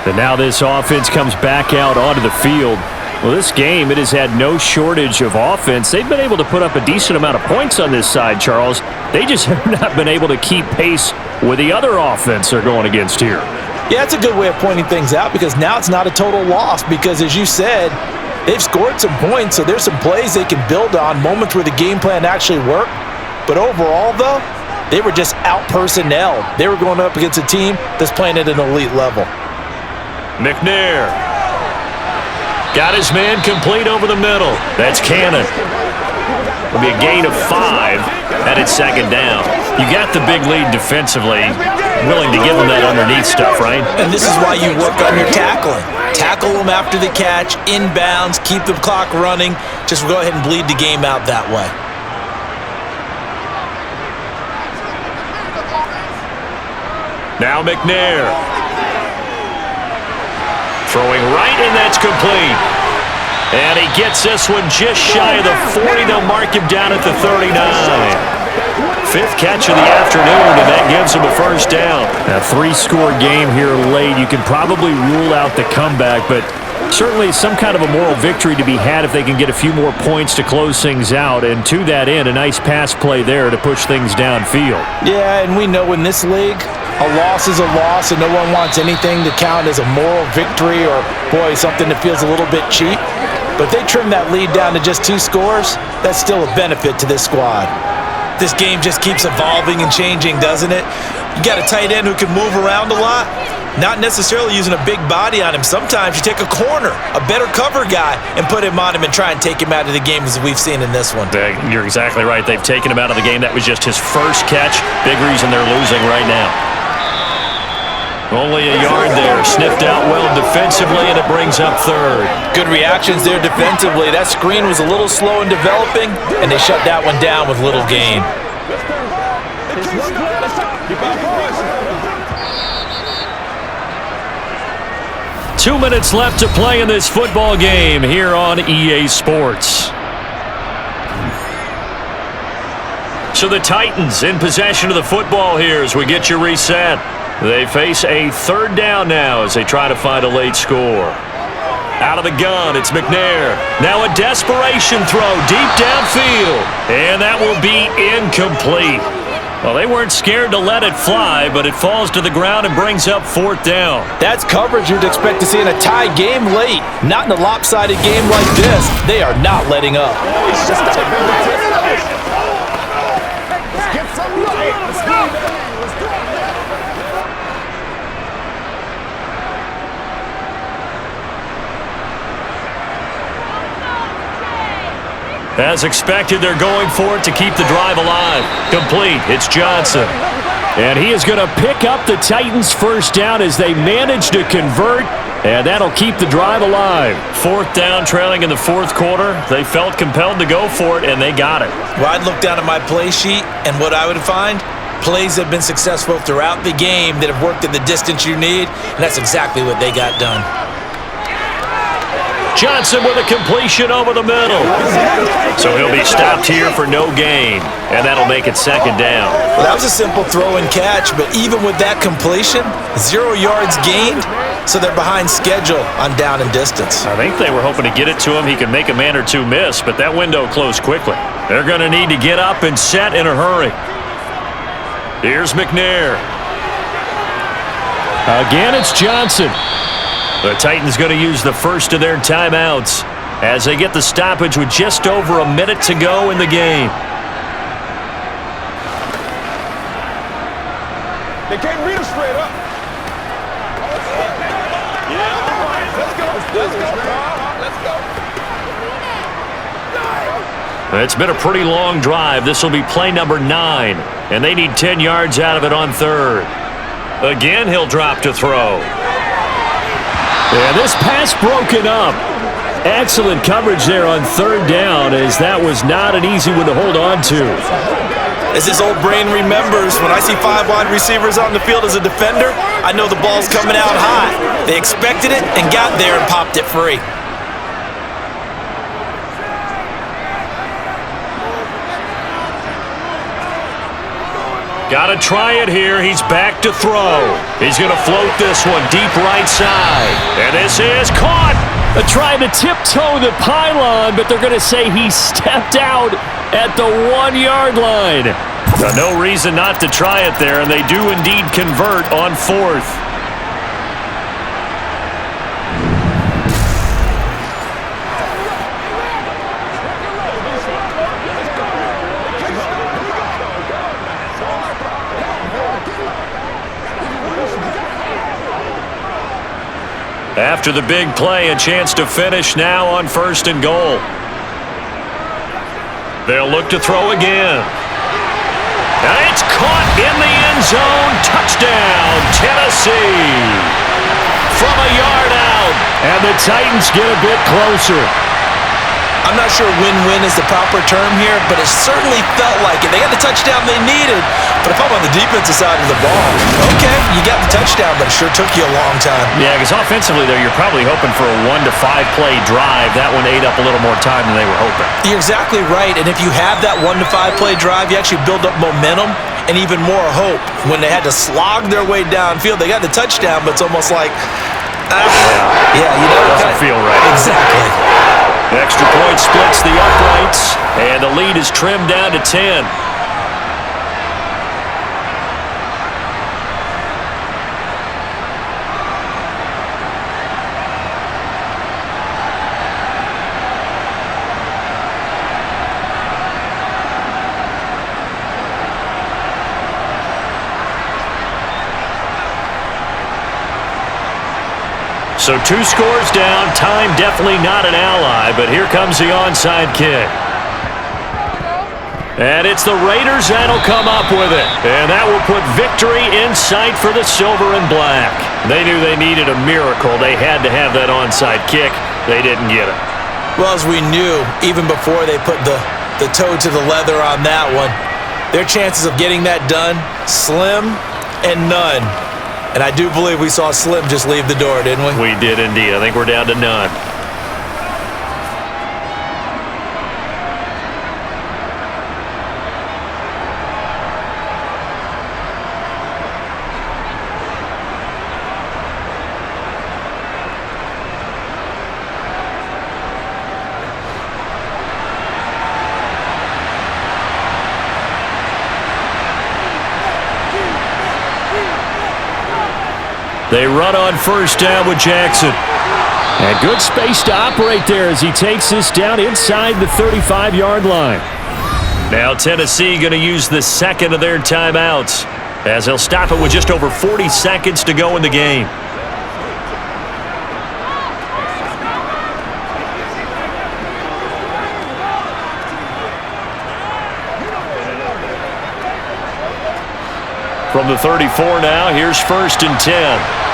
And now this offense comes back out onto the field. Well, this game, it has had no shortage of offense. They've been able to put up a decent amount of points on this side, Charles. They just have not been able to keep pace with the other offense they're going against here. Yeah, it's a good way of pointing things out because now it's not a total loss because, as you said, they've scored some points, so there's some plays they can build on, moments where the game plan actually worked. But overall, though, they were just out-personnelled. They were going up against a team that's playing at an elite level. McNair got his man complete over the middle. That's Cannon. It'll be a gain of 5, and it's 2nd down. You got the big lead defensively. Willing to give them that underneath stuff, right? And this is why you work on your tackling. Tackle them after the catch, inbounds, keep the clock running. Just go ahead and bleed the game out that way. Now McNair. Throwing right, and that's complete. And he gets this one just shy of the 40. They'll mark him down at the 39. Fifth catch of the afternoon, and that gives him a first down. A three-score game here late. You can probably rule out the comeback, but certainly some kind of a moral victory to be had if they can get a few more points to close things out. And to that end, a nice pass play there to push things downfield. Yeah, and we know in this league, a loss is a loss, and no one wants anything to count as a moral victory or, boy, something that feels a little bit cheap. But if they trim that lead down to just 2 scores, that's still a benefit to this squad. This game just keeps evolving and changing, doesn't it? You got a tight end who can move around a lot, not necessarily using a big body on him. Sometimes you take a corner, a better cover guy, and put him on him and try and take him out of the game as we've seen in this one. You're exactly right. They've taken him out of the game. That was just his first catch. Big reason they're losing right now. Only a yard there. Sniffed out well defensively, and it brings up third. Good reactions there defensively. That screen was a little slow in developing, and they shut that one down with little gain. 2 minutes left to play in this football game here on EA Sports. So the Titans in possession of the football here as we get you reset. They face a third down now as they try to find a late score. Out of the gun, it's McNair. Now a desperation throw deep downfield. And that will be incomplete. Well, they weren't scared to let it fly, but it falls to the ground and brings up fourth down. That's coverage you'd expect to see in a tie game late. Not in a lopsided game like this. They are not letting up. As expected, they're going for it to keep the drive alive. Complete. It's Johnson. And he is going to pick up the Titans' first down as they manage to convert, and that'll keep the drive alive. Fourth down, trailing in the fourth quarter. They felt compelled to go for it, and they got it. Well, I'd look down at my play sheet, and what I would find, plays that have been successful throughout the game that have worked at the distance you need, and that's exactly what they got done. Johnson with a completion over the middle. So he'll be stopped here for no gain, and that'll make it second down. Well, that was a simple throw and catch, but even with that completion, 0 yards gained, so they're behind schedule on down and distance. I think they were hoping to get it to him. He could make a man or two miss, but that window closed quickly. They're going to need to get up and set in a hurry. Here's McNair. Again, it's Johnson. The Titans going to use the first of their timeouts as they get the stoppage with just over a minute to go in the game. They can't read us straight up. Let's go. It's been a pretty long drive. This will be play number 9, and they need 10 yards out of it on third. Again, he'll drop to throw. And this pass broken up. Excellent coverage there on third down, as that was not an easy one to hold on to. As his old brain remembers, when I see 5 wide receivers on the field as a defender, I know the ball's coming out high. They expected it and got there and popped it free. Got to try it here. He's back to throw. He's going to float this one deep right side. And this is caught. Trying to tiptoe the pylon, but they're going to say he stepped out at the 1-yard line. No reason not to try it there, and they do indeed convert on fourth. After the big play, a chance to finish now on first and goal. They'll look to throw again. And it's caught in the end zone. Touchdown, Tennessee. From a yard out. And the Titans get a bit closer. I'm not sure win-win is the proper term here, but it certainly felt like it. They got the touchdown they needed, but if I'm on the defensive side of the ball, okay, you got the touchdown. touchdown, but it sure took you a long time. Yeah, because offensively, though, you're probably hoping for a 1 to 5 play drive. That one ate up a little more time than they were hoping. You're exactly right, and if you have that 1 to 5 play drive, you actually build up momentum and even more hope. When they had to slog their way downfield, they got the touchdown, but it's almost like, doesn't feel right. Exactly. Extra point splits the uprights, and the lead is trimmed down to 10. So 2 scores down, time definitely not an ally, but here comes the onside kick. And it's the Raiders that'll come up with it. And that will put victory in sight for the silver and black. They knew they needed a miracle. They had to have that onside kick. They didn't get it. Well, as we knew, even before they put the toe to the leather on that one, their chances of getting that done, slim and none. And I do believe we saw Slim just leave the door, didn't we? We did indeed. I think we're down to none. They run on first down with Jackson. And good space to operate there as he takes this down inside the 35-yard line. Now Tennessee going to use the second of their timeouts as they'll stop it with just over 40 seconds to go in the game. From the 34 now, here's 1st and 10.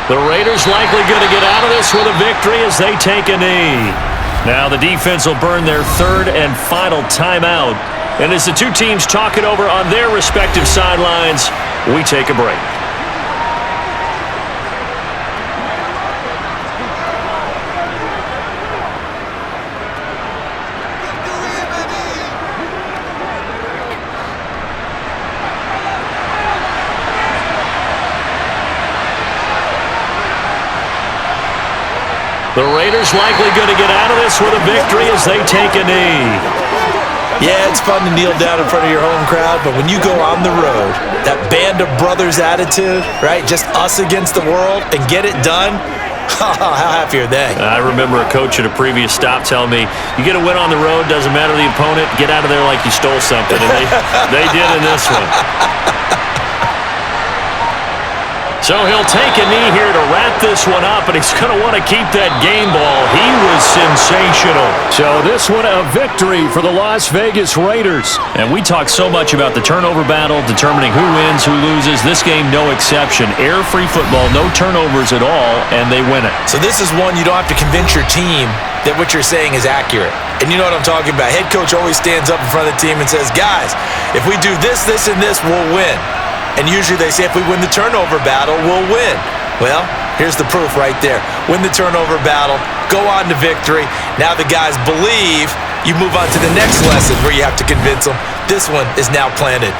The Raiders likely going to get out of this with a victory as they take a knee. Now the defense will burn their 3rd and final timeout. And as the two teams talk it over on their respective sidelines, we take a break. The Raiders likely going to get out of this with a victory as they take a knee. Yeah, it's fun to kneel down in front of your home crowd, but when you go on the road, that band of brothers attitude, right, just us against the world, and get it done, how happy are they? I remember a coach at a previous stop telling me, you get a win on the road, doesn't matter the opponent, get out of there like you stole something. And they did in this one. So he'll take a knee here to wrap this one up, and he's going to want to keep that game ball. He was sensational. So this one a victory for the Las Vegas Raiders. And we talk so much about the turnover battle, determining who wins, who loses. This game, no exception. Air-free football, no turnovers at all, and they win it. So this is one you don't have to convince your team that what you're saying is accurate. And you know what I'm talking about. Head coach always stands up in front of the team and says, guys, if we do this, this, and this, we'll win. And usually they say if we win the turnover battle, we'll win. Well, here's the proof right there. Win the turnover battle, go on to victory. Now the guys believe. You move on to the next lesson where you have to convince them. This one is now planted.